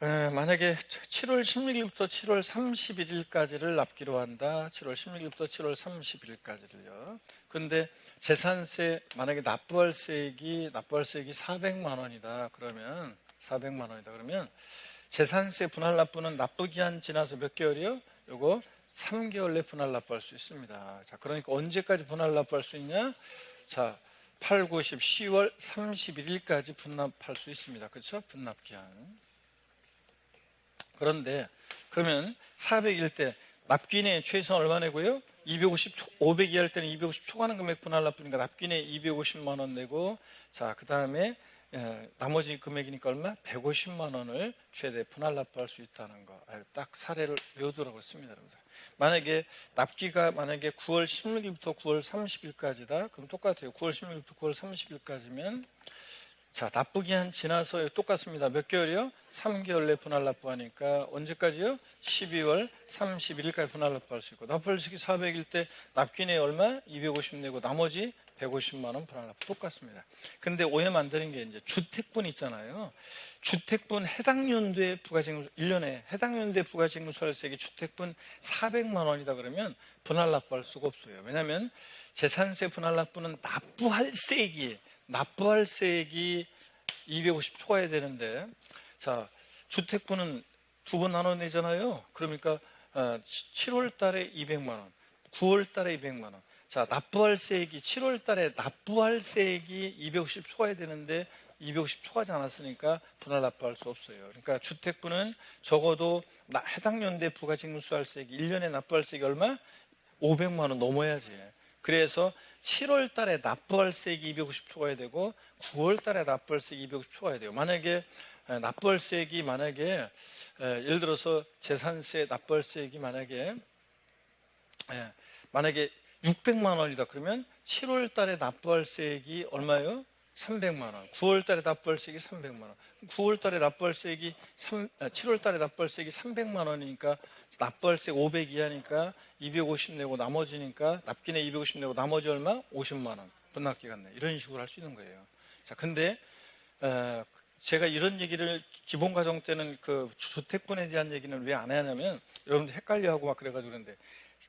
만약에 7월 16일부터 7월 31일까지를 납기로 한다. 7월 16일부터 7월 31일까지를요. 그런데 재산세 만약에 납부할세액이 400만 원이다. 그러면 400만 원이다. 그러면 재산세 분할 납부는 납부 기한 지나서 몇 개월이요? 요거 3개월 내 분할 납부할 수 있습니다. 자, 그러니까 언제까지 분할 납부할 수 있냐? 자, 8, 9, 10, 10월 31일까지 분납할 수 있습니다. 그렇죠? 분납 기한. 그런데 그러면 400일 때 납기내 최소한 얼마 내고요? 250, 500이 할 때는 250 초과하는 금액 분할 납부니까 납기내 250만 원 내고, 자, 그 다음에 나머지 금액이니까 얼마? 150만 원을 최대 분할 납부할 수 있다는 거. 딱 사례를 외우더라고 했습니다, 여러분들. 만약에 납기가 만약에 9월 16일부터 9월 30일까지다. 그럼 똑같아요. 9월 16일부터 9월 30일까지면 자, 납부 기한 지나서 똑같습니다. 몇 개월이요? 3개월 내 분할 납부하니까 언제까지요? 12월 31일까지 분할 납부할 수 있고, 납부할시기 400일 때 납기내 얼마? 250 내고 나머지 150만 원 분할 납부 똑같습니다. 근데 오해 만드는 게 이제 주택분 있잖아요. 주택분 해당 연도에 부가징수 1년에 해당 연도에 부가징수세액이 주택분 400만 원이다 그러면 분할 납부할 수가 없어요. 왜냐하면 재산세 분할 납부는 납부할 세액이 250 초과해야 되는데, 자, 주택분은 두 번 나눠내잖아요. 그러니까 7월 달에 200만 원, 9월 달에 200만 원. 자, 납부할 세액이 7월 달에 납부할 세액이 250 초과해야 되는데 250 초과하지 않았으니까 분할 납부할 수 없어요. 그러니까 주택부는 적어도 해당 연도에 부가징수할세액이 1년에 납부할세액이 얼마? 500만 원 넘어야지. 그래서 7월 달에 납부할세액이 250 초과해야 되고 9월 달에 납부할세액이 250 초과해야 돼요. 만약에 납부할세액이 예를 들어서 재산세 납부할세액이 만약에 600만 원이다 그러면 7월 달에 납부할세액이 얼마예요? 300만 원. 9월 달에 납부할세액이 300만 원. 9월 달에 납부할세액이 7월 달에 납부할세액이 300만 원이니까 납부할세액 500 이하니까 250 내고 나머지니까 납기내 250 내고 나머지 얼마? 50만 원. 분납기간 내. 이런 식으로 할 수 있는 거예요. 자, 근데 제가 이런 얘기를 기본 과정 때는 그 주택분에 대한 얘기는 왜 안 하냐면 여러분들 헷갈려하고 막 그래가지고 그런데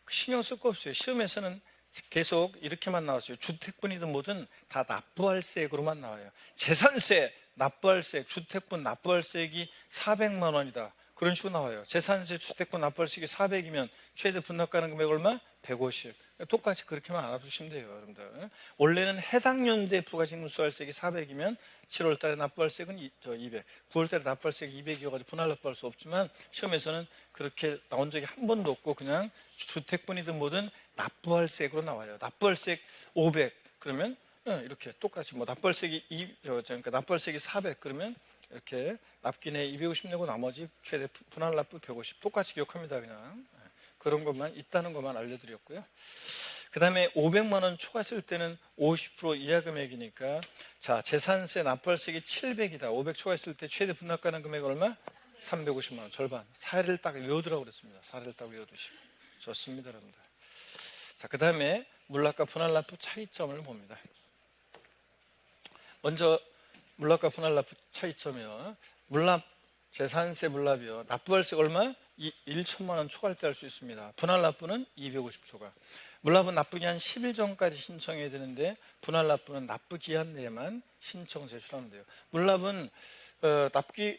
신경 쓸 거 없어요. 시험에서는 계속 이렇게만 나왔어요. 주택분이든 뭐든 다 납부할세액으로만 나와요. 재산세, 납부할세액, 주택분 납부할세액이 400만 원이다. 그런 식으로 나와요. 재산세, 주택분 납부할세액이 400이면 최대 분납가능 금액 얼마? 150. 똑같이 그렇게만 알아두시면 돼요, 여러분들. 원래는 해당 연도에 부가징수할세액이 400이면 7월 달에 납부할세액은 200, 9월 달에 납부할세액이 200이어가지고 분할 납부할 수 없지만 시험에서는 그렇게 나온 적이 한 번도 없고 그냥 주택분이든 뭐든 납부할세액으로 나와요. 납부할세액 500 그러면 이렇게 똑같이 납부할세액이 그러니까 납부할세액이 400 그러면 이렇게 납기내 250 내고 나머지 최대 분할 납부 150 똑같이 기억합니다. 그냥 그런 것만 있다는 것만 알려드렸고요. 그 다음에 500만 원 초과했을 때는 50% 이하 금액이니까 자 재산세 납부할세액이 700이다. 500 초과했을 때 최대 분납가능 금액 얼마? 350만 원 절반. 사례를 딱 외우더라고 그랬습니다. 사례를 딱 외워두시고 좋습니다, 여러분들. 자, 그 다음에 물납과 분할 납부 차이점을 봅니다. 먼저 물납과 분할 납부 차이점이요. 물납 재산세 물납이요. 납부할세 얼마? 1천만 원 초과할 때 할 수 있습니다. 분할 납부는 250 초과. 물납은 납부기한 10일 전까지 신청해야 되는데 분할 납부는 납부기한 내에만 신청 제출하면 돼요. 물납은 납부기한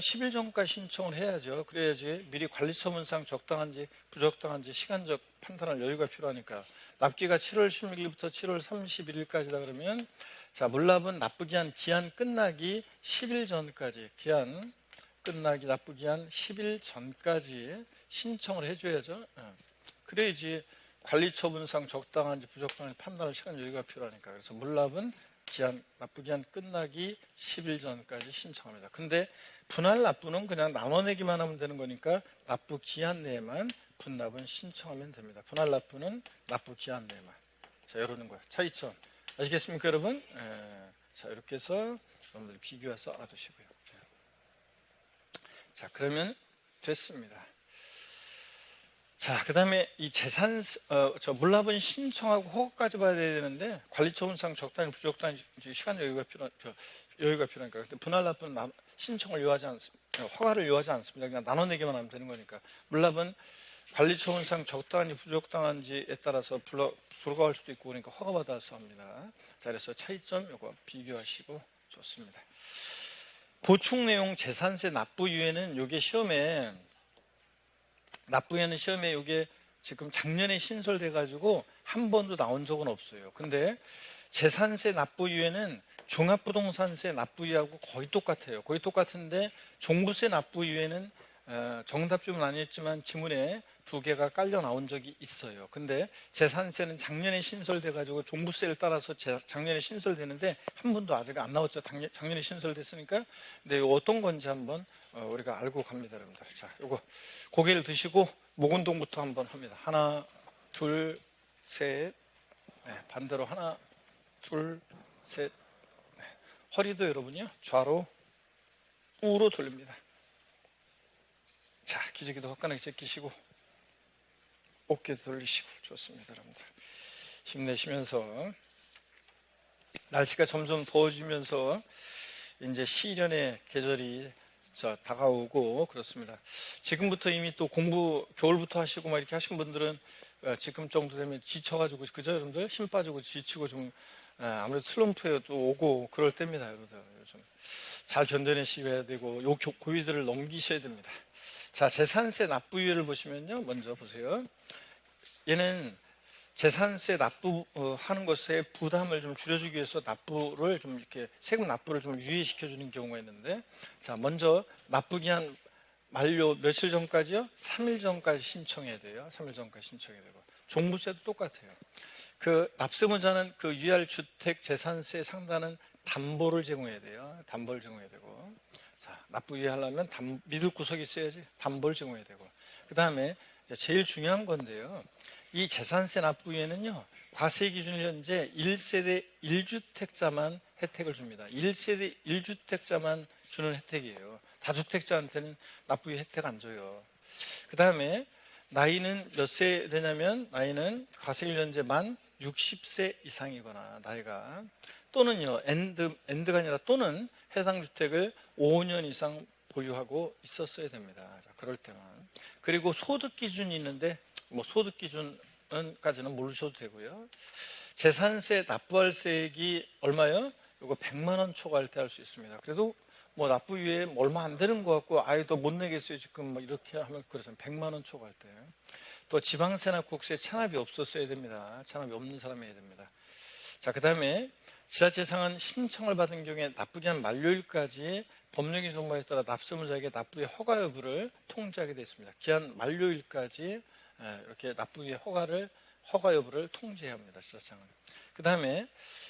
10일 전까지 신청을 해야죠. 그래야지 미리 관리처분상 적당한지 부적당한지 시간적 판단할 여유가 필요하니까. 납기가 7월 16일부터 7월 31일까지다 그러면 자 물납은 납부기한 기한 끝나기 10일 전까지 기한 끝나기 납부기한 10일 전까지 신청을 해줘야죠. 그래야지 관리처분상 적당한지 부적당한지 판단할 시간 여유가 필요하니까. 그래서 물납은 납부기한 끝나기 10일 전까지 신청합니다. 근데 분할 납부는 그냥 나눠내기만 하면 되는 거니까 납부기한 내에만 분납은 신청하면 됩니다. 분할 납부는 납부기한 내에만. 자, 이러는 거예요. 차이점. 아시겠습니까, 여러분? 자, 이렇게 해서 여러분들 비교해서 알아두시고요. 자, 그러면 됐습니다. 자, 그 다음에 이 물납은 신청하고 허가까지 봐야 되는데 관리처분상 적당히 부적당히 시간 여유가 필요하니까. 근데 분할 납부는 신청을 요하지 않습니다. 허가를 요하지 않습니다. 그냥 나눠내기만 하면 되는 거니까. 물납은 관리처분상 적당한지 부적당한지에 따라서 불가할 수도 있고 그러니까 허가받아서 합니다. 자, 그래서 차이점 요거 비교하시고 좋습니다. 보충 내용 재산세 납부유예는 요게 납부유예는 시험에 요게 지금 작년에 신설돼 가지고 한 번도 나온 적은 없어요. 근데 재산세 납부유예는 종합부동산세 납부유예하고 거의 똑같아요. 거의 똑같은데 종부세 납부유예는 정답집은 아니었지만 지문에 2개가 깔려 나온 적이 있어요. 근데 재산세는 작년에 신설돼 가지고 종부세를 따라서 작년에 신설되는데 한 번도 아직 안 나왔죠. 작년에 신설됐으니까. 근데 어떤 건지 한번 우리가 알고 갑니다, 여러분들. 자, 요거 고개를 드시고 목 운동부터 한번 합니다. 하나, 둘, 셋. 네, 반대로 하나, 둘, 셋. 네. 허리도 여러분요 좌로 우로 돌립니다. 자, 기저귀도 화끈하게 제끼시고 어깨 돌리시고 좋습니다, 여러분들. 힘내시면서 날씨가 점점 더워지면서 이제 시련의 계절이 다가오고 그렇습니다. 지금부터 이미 또 공부 겨울부터 하시고 막 이렇게 하신 분들은 지금 정도 되면 지쳐가지고 그죠, 여러분들? 힘 빠지고 지치고 좀 아무래도 슬럼프에도 오고 그럴 때입니다, 여러분들. 요즘 잘 견뎌내셔야 되고 요 고비들을 넘기셔야 됩니다. 자, 재산세 납부유예를 보시면요, 먼저 보세요. 얘는 재산세 납부하는 것에 부담을 좀 줄여주기 위해서 납부를 좀 이렇게 세금 납부를 좀 유예시켜 주는 경우가 있는데, 자, 먼저 납부 기한 만료 며칠 전까지요? 3일 전까지 신청해야 돼요. 3일 전까지 신청해야 되고, 종부세도 똑같아요. 그 납세문자는 그 유할 주택 재산세 상단은 담보를 제공해야 돼요. 담보를 제공해야 되고, 자, 납부 유예하려면 믿을 구석이 있어야지 담보를 제공해야 되고, 그 다음에 제일 중요한 건데요. 이 재산세 납부 유예는요, 과세 기준 현재 1세대 1주택자만 혜택을 줍니다. 1세대 1주택자만 주는 혜택이에요. 다주택자한테는 납부 유예 혜택 안 줘요. 그 다음에 나이는 몇 세 되냐면, 나이는 과세 기준 현재 만 60세 이상이거나, 나이가 또는요, 엔드가 아니라 또는 해당 주택을 5년 이상 보유하고 있었어야 됩니다. 자, 그럴 때만. 그리고 소득 기준이 있는데, 뭐 소득 기준까지는 모르셔도 되고요. 재산세 납부할 세액이 얼마요? 이거 100만 원 초과할 때 할 수 있습니다. 그래도 뭐 납부 유예 얼마 안 되는 것 같고, 아예 더 못 내겠어요 지금 뭐 이렇게 하면, 그래서 100만 원 초과할 때. 또 지방세나 국세 체납이 없었어야 됩니다. 체납이 없는 사람이 해야 됩니다. 자, 그 다음에 지자체 상한 신청을 받은 경우에 납부 기한 만료일까지 법령의 정보에 따라 납세문자에게 납부의 허가 여부를 통지하게 되어 있습니다. 기한 만료일까지 이렇게 납부의 허가 여부를 통지해야 합니다. 지자체장은. 그 다음에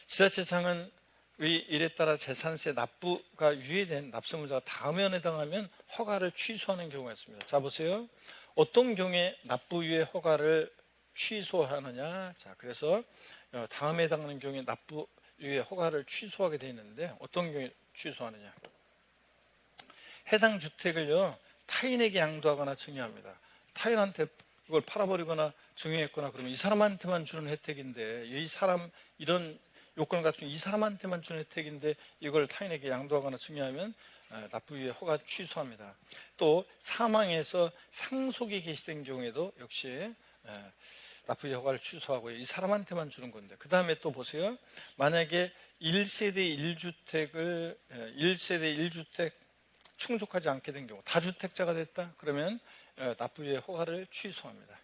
지자체장은 이 일에 따라 재산세 납부가 유예된 납세문자가 다음에 해당하면 허가를 취소하는 경우가 있습니다. 자, 보세요. 어떤 경우에 납부 유예 허가를 취소하느냐? 자, 그래서 다음에 해당하는 경우에 납부 유예 허가를 취소하게 되어 있는데, 어떤 경우에 취소하느냐? 해당 주택을요, 타인에게 양도하거나 증여합니다. 타인한테 그걸 팔아버리거나 증여했거나 그러면 이 사람한테만 주는 혜택인데, 이 사람 이런 요건을 갖춘 이 사람한테만 주는 혜택인데 이걸 타인에게 양도하거나 증여하면 납부유예 허가 취소합니다. 또 사망해서 상속이 개시된 경우에도 역시 납부유예 허가를 취소하고요. 이 사람한테만 주는 건데, 그 다음에 또 보세요. 만약에 1세대 1주택 충족하지 않게 된 경우, 다주택자가 됐다 그러면 납부유예 허가를 취소합니다.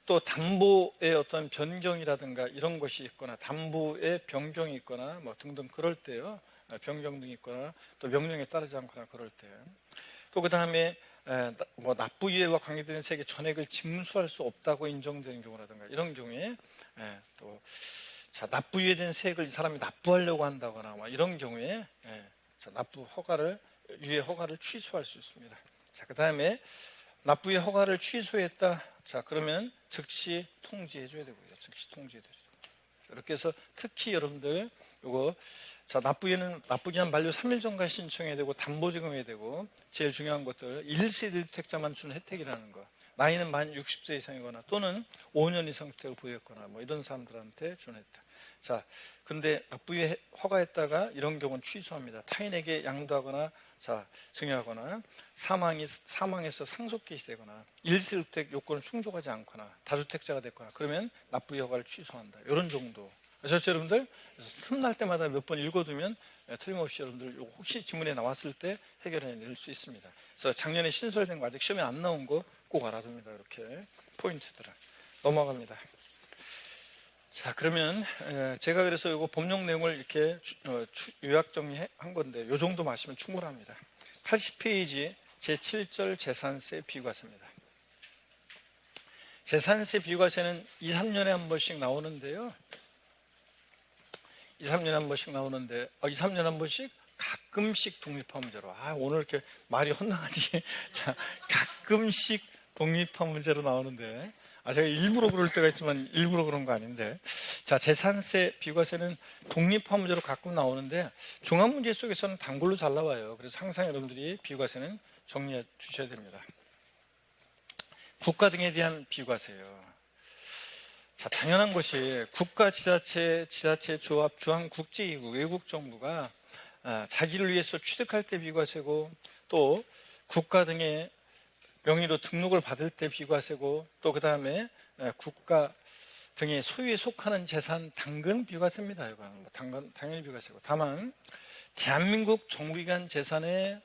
또 담보의 어떤 변경이라든가 이런 것이 있거나, 담보의 변경이 있거나 뭐 등등 그럴 때요, 변경 등이 있거나 또 명령에 따르지 않거나 그럴 때, 또 그 다음에 뭐 납부유예와 관계되는 세액의 전액을 징수할 수 없다고 인정되는 경우라든가 이런 경우에 또 자, 납부유예된 세액을 이 사람이 납부하려고 한다거나 뭐 이런 경우에 납부 허가를 유예 허가를 취소할 수 있습니다. 자, 그 다음에 납부의 허가를 취소했다. 자, 그러면 즉시 통지해 줘야 되고요. 즉시 통지해 줘야 되고. 이렇게 해서 특히 여러분들 요거, 자, 납부기한 만료 3일 전까지 신청해야 되고, 담보 제공해야 되고, 제일 중요한 것들 1세대 주택자만 주는 혜택이라는 거. 나이는 만 60세 이상이거나 또는 5년 이상 주택을 보유했거나 뭐 이런 사람들한테 주는 혜택. 자, 근데 납부에 허가했다가 이런 경우는 취소합니다. 타인에게 양도하거나, 자, 증여하거나, 사망해서 상속 개시되거나, 1세주택 요건을 충족하지 않거나, 다주택자가 됐거나, 그러면 납부 허가를 취소한다. 이런 정도. 그래서 여러분들 틈날 때마다 몇 번 읽어두면 틀림없이 여러분들 혹시 지문에 나왔을 때 해결해낼 수 있습니다. 그래서 작년에 신설된 거 아직 시험에 안 나온 거 꼭 알아둡니다. 이렇게 포인트들을 넘어갑니다. 자, 그러면 제가 그래서 이거 법령 내용을 이렇게 요약 정리한 건데 이 정도 마시면 충분합니다. 80페이지 제7절 재산세 비과세입니다. 재산세 비과세는 2, 3년에 한 번씩 나오는데요. 2, 3년에 한 번씩 나오는데 2, 3년에 한 번씩 가끔씩 독립화문제로. 오늘 이렇게 말이 헛나가지. 자, 가끔씩 독립화문제로 나오는데, 제가 일부러 그럴 때가 있지만 일부러 그런 거 아닌데, 자, 재산세 비과세는 독립화문제로 가끔 나오는데 종합문제 속에서는 단골로 잘 나와요. 그래서 항상 여러분들이 비과세는 정리해 주셔야 됩니다. 국가 등에 대한 비과세요. 자, 당연한 것이 국가, 지자체, 조합, 주한 국제기구, 외국 정부가 자기를 위해서 취득할 때 비과세고, 또 국가 등의 명의로 등록을 받을 때 비과세고, 또 그 다음에 국가 등의 소유에 속하는 재산 당근 비과세입니다. 이건 당연히 비과세고, 다만 대한민국 정부기관 재산에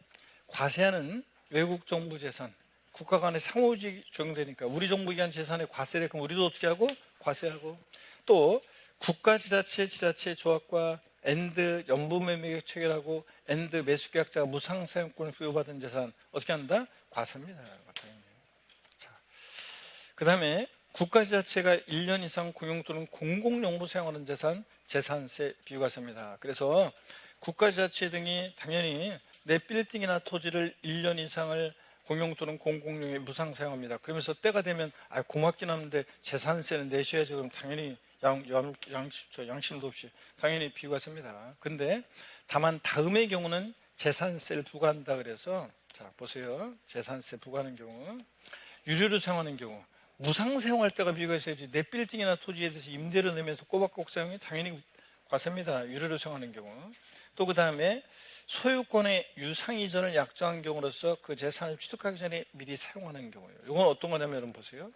과세하는 외국 정부 재산, 국가 간의 상호주의 적용되니까 우리 정부 기관 재산에 과세를 그럼 우리도 어떻게 하고? 과세하고. 또 국가 지자체 조합과 엔드 연부매매계약 체결하고 엔드 매수계약자가 무상사용권을 부여받은 재산 어떻게 한다? 과세입니다. 자, 그 다음에 국가 지자체가 1년 이상 공용 또는 공공용으로 사용하는 재산 재산세 비과세입니다. 그래서 국가 지자체 등이 당연히 내 빌딩이나 토지를 1년 이상을 공용 또는 공공용에 무상 사용합니다. 그러면서 때가 되면 고맙긴 하는데 재산세는 내셔야죠. 그럼 당연히 양심도 없이 당연히 비과세입니다. 근데 다만 다음의 경우는 재산세를 부과한다 그래서 자 보세요. 재산세 부과하는 경우 유료로 사용하는 경우 무상 사용할 때가 비과세지 내 빌딩이나 토지에 대해서 임대료 내면서 꼬박꼬박 사용이 당연히 과세입니다. 유료로 사용하는 경우. 또 그 다음에 소유권의 유상 이전을 약정한 경우로서 그 재산을 취득하기 전에 미리 사용하는 경우예요. 이건 어떤 거냐면 여러분 보세요.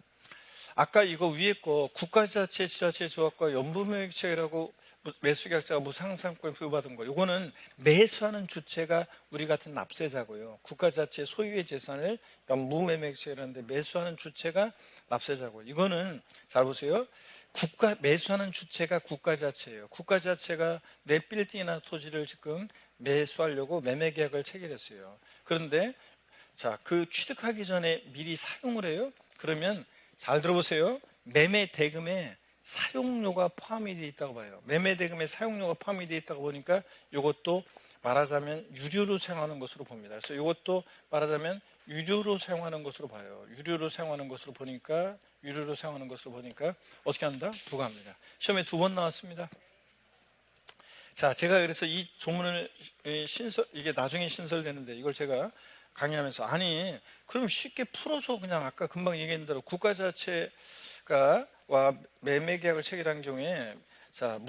아까 이거 위에 거 국가지자체, 지자체 조합과 연부매매계약이라고 매수계약자가 무상사용권을 부여받은 거. 이거는 매수하는 주체가 우리 같은 납세자고요. 국가지자체 소유의 재산을 연부매매계약이라는데 매수하는 주체가 납세자고요. 이거는 잘 보세요. 매수하는 주체가 국가지자체예요. 국가지자체가 내 빌딩이나 토지를 지금 매수하려고 매매계약을 체결했어요. 그런데 자, 그 취득하기 전에 미리 사용을 해요. 그러면 잘 들어보세요. 매매 대금에 사용료가 포함이 되어 있다고 봐요. 매매 대금에 사용료가 포함이 되어 있다고 보니까 이것도 말하자면 유료로 사용하는 것으로 봅니다. 그래서 이것도 말하자면 유료로 사용하는 것으로 봐요. 유료로 사용하는 것으로 보니까 어떻게 한다? 부과합니다. 시험에 2번 나왔습니다. 자, 제가 그래서 이 조문을 이게 나중에 신설되는데 이걸 제가 강의하면서 그럼 쉽게 풀어서 그냥 아까 금방 얘기한 대로 국가자체가 매매계약을 체결한 경우에 자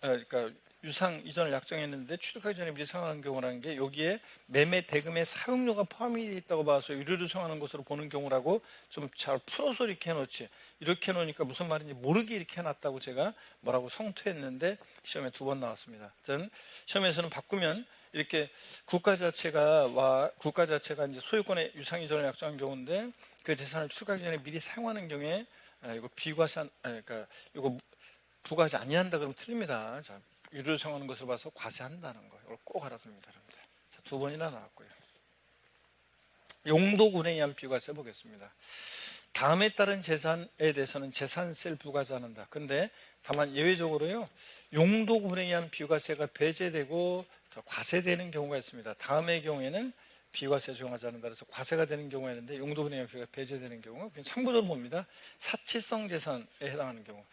그러니까 유상 이전을 약정했는데 취득하기 전에 미리 사용하는 경우라는 게 여기에 매매 대금의 사용료가 포함이 되어 있다고 봐서 유료로 사용하는 것으로 보는 경우라고 좀 잘 풀어서 이렇게 해놓지. 이렇게 해놓으니까 무슨 말인지 모르게 이렇게 해놨다고 제가 뭐라고 성토했는데 시험에 2번 나왔습니다. 하여튼 시험에서는 바꾸면 이렇게 국가자체가 이제 소유권의 유상 이전을 약정한 경우인데 그 재산을 취득하기 전에 미리 사용하는 경우에 이거 그러니까 이거 부과하지 아니한다 그러면 틀립니다. 자, 유료로 사용하는 것을 봐서 과세한다는 거 이걸 꼭 알아둡니다, 여러분들. 자, 2번이나 나왔고요. 용도군에 의한 비과세 보겠습니다. 다음에 따른 재산에 대해서는 재산세를 부과하지 않는다. 근데 다만 예외적으로요, 용도군에 의한 비과세가 배제되고 과세되는 경우가 있습니다. 다음의 경우에는 비과세 적용하지 않는다. 그래서 과세가 되는 경우가 있는데 용도군에 의한 비과세가 배제되는 경우 그냥 참고적으로 봅니다. 사치성 재산에 해당하는 경우.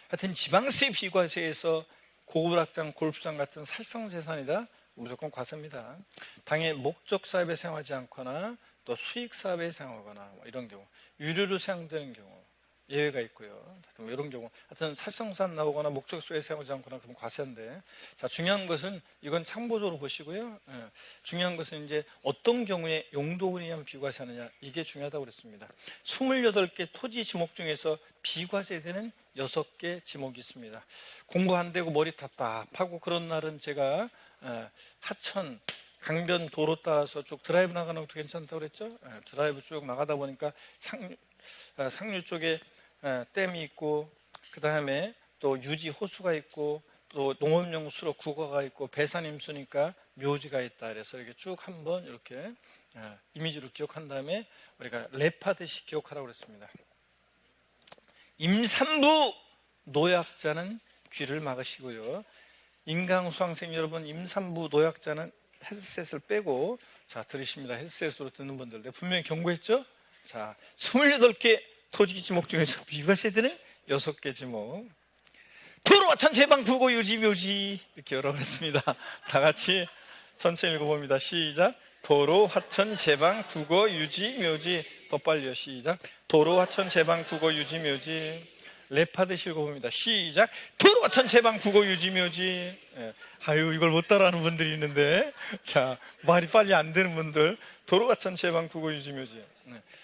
하여튼 지방세 비과세에서 고급락장, 골프장 같은 살성 재산이다. 무조건 과세입니다. 당해 목적 사업에 사용하지 않거나 또 수익 사업에 사용하거나 이런 경우, 유료로 사용되는 경우 예외가 있고요. 하여튼 이런 경우, 하여튼 살성산 나오거나 목적 사업에 사용하지 않거나 그럼 과세인데, 자 중요한 것은 이건 참고적으로 보시고요. 중요한 것은 이제 어떤 경우에 용도군에 의한 비과세하느냐 이게 중요하다고 그랬습니다. 28개 토지 지목 중에서 비과세되는 6개 지목이 있습니다. 공부 안 되고 머리 답답하고 그런 날은 제가 하천 강변 도로 따라서 쭉 드라이브 나가는 것도 괜찮다고 그랬죠. 드라이브 쭉 나가다 보니까 상류 쪽에 댐이 있고 그 다음에 또 유지 호수가 있고 또 농업용 수로 국어가 있고 배산임수니까 묘지가 있다. 그래서 이렇게 쭉 한번 이렇게 이미지로 기억한 다음에 우리가 랩하듯이 기억하라고 그랬습니다. 임산부 노약자는 귀를 막으시고요. 인강 수강생 여러분, 임산부 노약자는 헤드셋을 빼고 자 들으십니다. 헤드셋으로 듣는 분들 내가 분명히 경고했죠. 자 28개 토지 지목 중에서 비과세되는 6개 지목. 도로 하천 제방 부고 유지 묘지 이렇게 여러 번 했습니다. 다 같이 천천히 읽어봅니다. 시작. 도로 하천 제방 국어 유지 묘지. 더 빨리요. 시작. 도로 하천 제방 국어 유지 묘지. 랩하듯이 읽어봅니다. 시작. 도로 하천 제방 국어 유지 묘지. 아유 이걸 못 따라하는 분들이 있는데 자 말이 빨리 안 되는 분들 도로 하천 제방 국어 유지 묘지.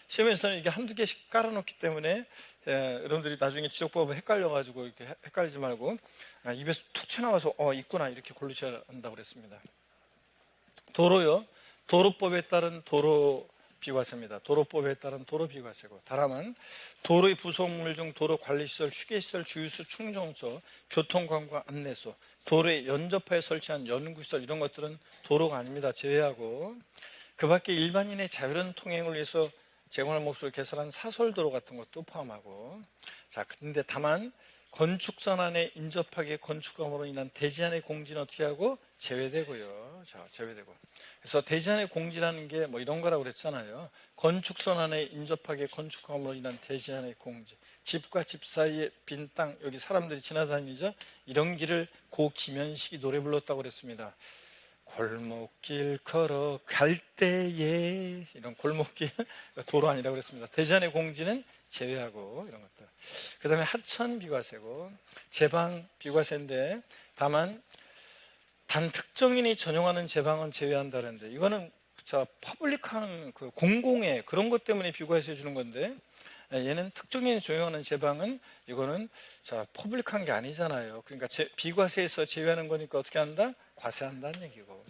시험에서는 이게 한두 개씩 깔아놓기 때문에 여러분들이 나중에 지적법에 헷갈려가지고 이렇게 헷갈리지 말고 입에서 툭 튀어나와서 있구나 이렇게 고르셔야 한다고 그랬습니다. 도로요. 도로법에 따른 도로 비과세입니다. 도로법에 따른 도로 비과세고, 다만 도로의 부속물 중 도로 관리시설, 휴게시설, 주유소, 충전소, 교통관광 안내소, 도로의 연접하에 설치한 연구시설, 이런 것들은 도로가 아닙니다. 제외하고, 그 밖에 일반인의 자유로운 통행을 위해서 제공할 몫을 개설한 사설도로 같은 것도 포함하고, 자, 근데 다만 건축선 안에 인접하게 건축감으로 인한 대지안의 공지는 어떻게 하고? 제외되고요. 자, 제외되고. 그래서 대지안의 공지라는 게 뭐 이런 거라고 그랬잖아요. 건축선 안에 인접하게 건축감으로 인한 대지안의 공지. 집과 집 사이에 빈 땅, 여기 사람들이 지나다니죠? 이런 길을 고 김현식이 노래 불렀다고 그랬습니다. 골목길 걸어갈 때에, 이런 골목길, 도로 아니라고 그랬습니다. 대지안의 공지는 제외하고, 이런 것들. 그 다음에 하천 비과세고, 제방 비과세인데, 다만 단 특정인이 전용하는 제방은 제외한다는데, 이거는 자 퍼블릭한 그 공공의 그런 것 때문에 비과세 주는 건데, 얘는 특정인이 전용하는 제방은 이거는 자 퍼블릭한 게 아니잖아요. 그러니까 비과세에서 제외하는 거니까 어떻게 한다? 과세한다는 얘기고.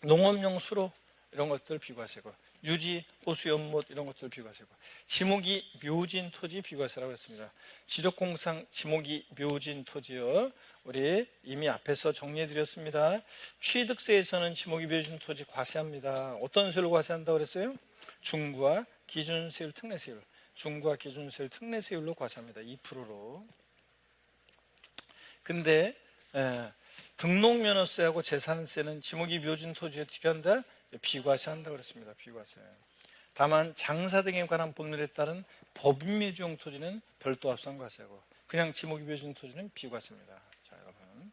농업용 수로 이런 것들 비과세고, 유지, 호수, 연못 이런 것들 비과세고, 지목이 묘진 토지 비과세라고 했습니다. 지적공상 지목이 묘진 토지요. 우리 이미 앞에서 정리해 드렸습니다. 취득세에서는 지목이 묘진 토지 과세합니다. 어떤 세율로 과세한다고 그랬어요? 중과 기준세율, 특례세율. 중과 기준세율, 특례세율로 과세합니다. 2%로. 근데 등록면허세하고 재산세는 지목이 묘진 토지에 어떻게 한다? 비과세한다고 그랬습니다. 비과세. 다만 장사 등에 관한 법률에 따른 법인묘지용 토지는 별도 합산과세고, 그냥 지목이 묘진 토지는 비과세입니다. 자, 여러분.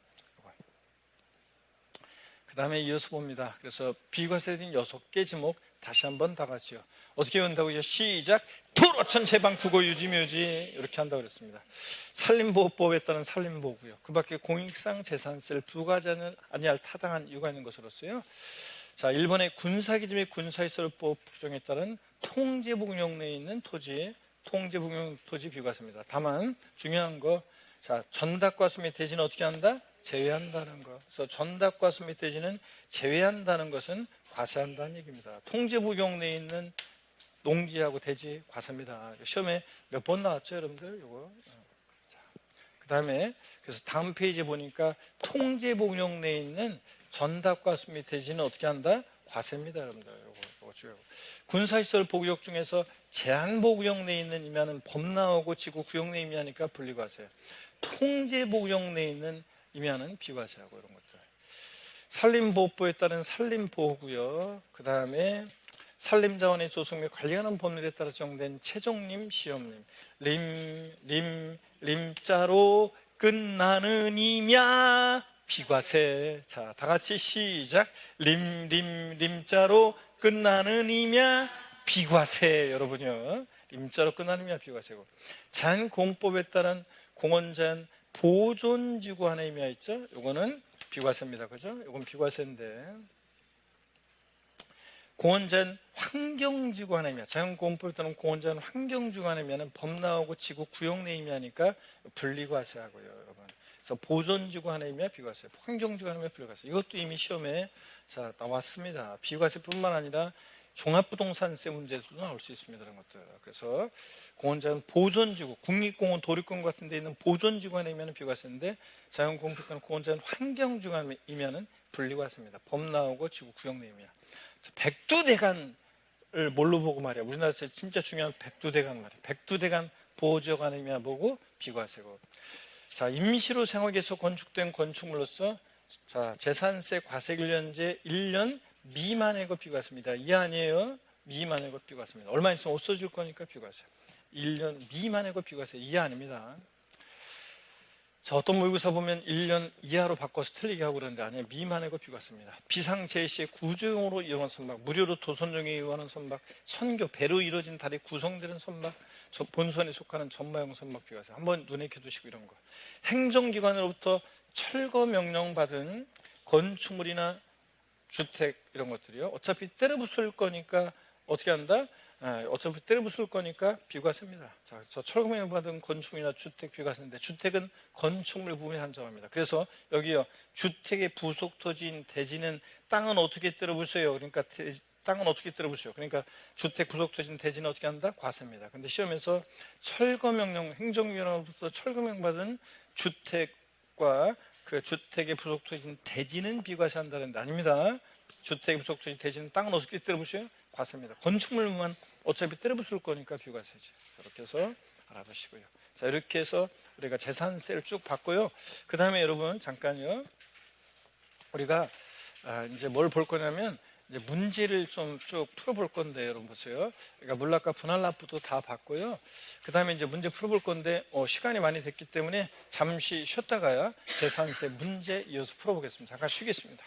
그 다음에 이어서 봅니다. 그래서 비과세된 6개 지목 다시 한번 다 같이요. 어떻게 한다고요? 시작! 도로천 제방 국어 유지 묘지 이렇게 한다고 그랬습니다. 산림보호법에 따른 산림보호구역, 그 밖에 공익상 재산세를 부과하지 아니할 타당한 이유가 있는 것으로서요. 자, 일본의 군사기지 및 군사시설법 규정에 따른 통제복용 내에 있는 토지, 통제복용 토지 비과세입니다. 다만 중요한 거, 자, 전답과 수및 대지는 어떻게 한다? 제외한다는 거. 그래서 전답과 수및 대지는 제외한다는 것은 과세한다는 얘기입니다. 통제복용 내에 있는 농지하고 대지 과세입니다. 시험에 몇 번 나왔죠, 여러분들? 요거. 그 다음에 그래서 다음 페이지에 보니까 통제복용 내에 있는 전답과 수및 대지는 어떻게 한다? 과세입니다, 여러분들. 요거 중요하고. 군사시설 보구역 중에서 제한보구역 내에 있는 임야는 법 나오고 지구 구역 내 임야니까 분리과세. 통제보구역 내에 있는 임야는 비과세하고, 이런 것들. 산림보호법에 따른 산림보호구역, 그 다음에 산림자원의 조성 및 관리하는 법률에 따라 정된 최종림, 시험림, 림자로 끝나는 임야 비과세. 자, 다 같이 시작. 림자로 끝나는 임야 비과세. 여러분요, 림자로 끝나는 임야 비과세고, 자연공법에 따른 공원자연 보존지구 하나의 임야 있죠? 요거는 비과세입니다. 그죠? 요건 비과세인데, 공원자연 환경지구 하나의 임야, 자연공법에 따른 공원자연 환경지구 하나의 임야는 법 나오고 지구 구역 내 임야니까 분리과세하고요, 여러분. 그래서 보존지구 하나의 임야 비과세, 환경지구 하나의 임야 분리과세. 이것도 이미 시험에 자 나왔습니다. 비과세뿐만 아니라 종합부동산세 문제도 나올 수 있습니다. 이런 것들. 그래서 공원자연 보존지구, 국립공원, 도립공원 같은 데 있는 보존지구 하나의 임야는 비과세인데, 자연공법에 공원자연 환경지구 하나의 임야는 분리과세입니다. 법 나오고 지구 구역 내 임야. 백두대간을 뭘로 보고 말이야? 우리나라에서 진짜 중요한 백두대간 말이야. 백두대간 보호지역 안에 임야 보고 비과세고. 자, 임시로 생활에서 건축된 건축물로서 자 재산세 과세기간제 1년 미만의 것 비과세입니다. 이 아니에요? 미만의 것 비과세입니다. 얼마 있으면 없어질 거니까 비과세. 1년 미만의 것 비과세. 이 아닙니다. 자, 어떤 모의고사 보면 1년 이하로 바꿔서 틀리게 하고 그러는데 아니에요. 미만의 것 비과세입니다. 비상제시의 구조용으로 이용한 선박, 무료로 도선용에 이용하는 선박, 선교, 배로 이루어진 다리 구성되는 선박, 본선에 속하는 전마용 선박 비과세. 한번 눈에 켜두시고 이런 거. 행정기관으로부터 철거 명령 받은 건축물이나 주택 이런 것들이요. 어차피 때려 부술 거니까 어떻게 한다? 어차피 때려 부술 거니까 비과세입니다. 자, 그래서 철거명령 받은 건축물이나 주택 비과세인데, 주택은 건축물 부분에 한정합니다. 그래서 여기요, 주택의 부속 토지인 대지는 땅은 어떻게 때려 부숴요? 그러니까 땅은 어떻게 들어보세요? 그러니까 주택 부속토지는 대지는 어떻게 한다? 과세입니다. 근데 시험에서 철거명령 행정위원회로부터 철거명 받은 주택과 그 주택의 부속토지는 대지는 비과세한다는데 아닙니다. 주택 부속토지 대지는 땅은 어떻게 들어보세요? 과세입니다. 건축물만 어차피 때려부술 거니까 비과세지. 이렇게 해서 알아보시고요. 자, 이렇게 해서 우리가 재산세를 쭉 봤고요. 그 다음에 여러분 잠깐요. 우리가 이제 뭘 볼 거냐면 이제 문제를 좀 쭉 풀어볼 건데 여러분 보세요. 그러니까 물납과 분할납부도 다 봤고요. 그 다음에 이제 문제 풀어볼 건데 시간이 많이 됐기 때문에 잠시 쉬었다가야 재산세 문제 이어서 풀어보겠습니다. 잠깐 쉬겠습니다.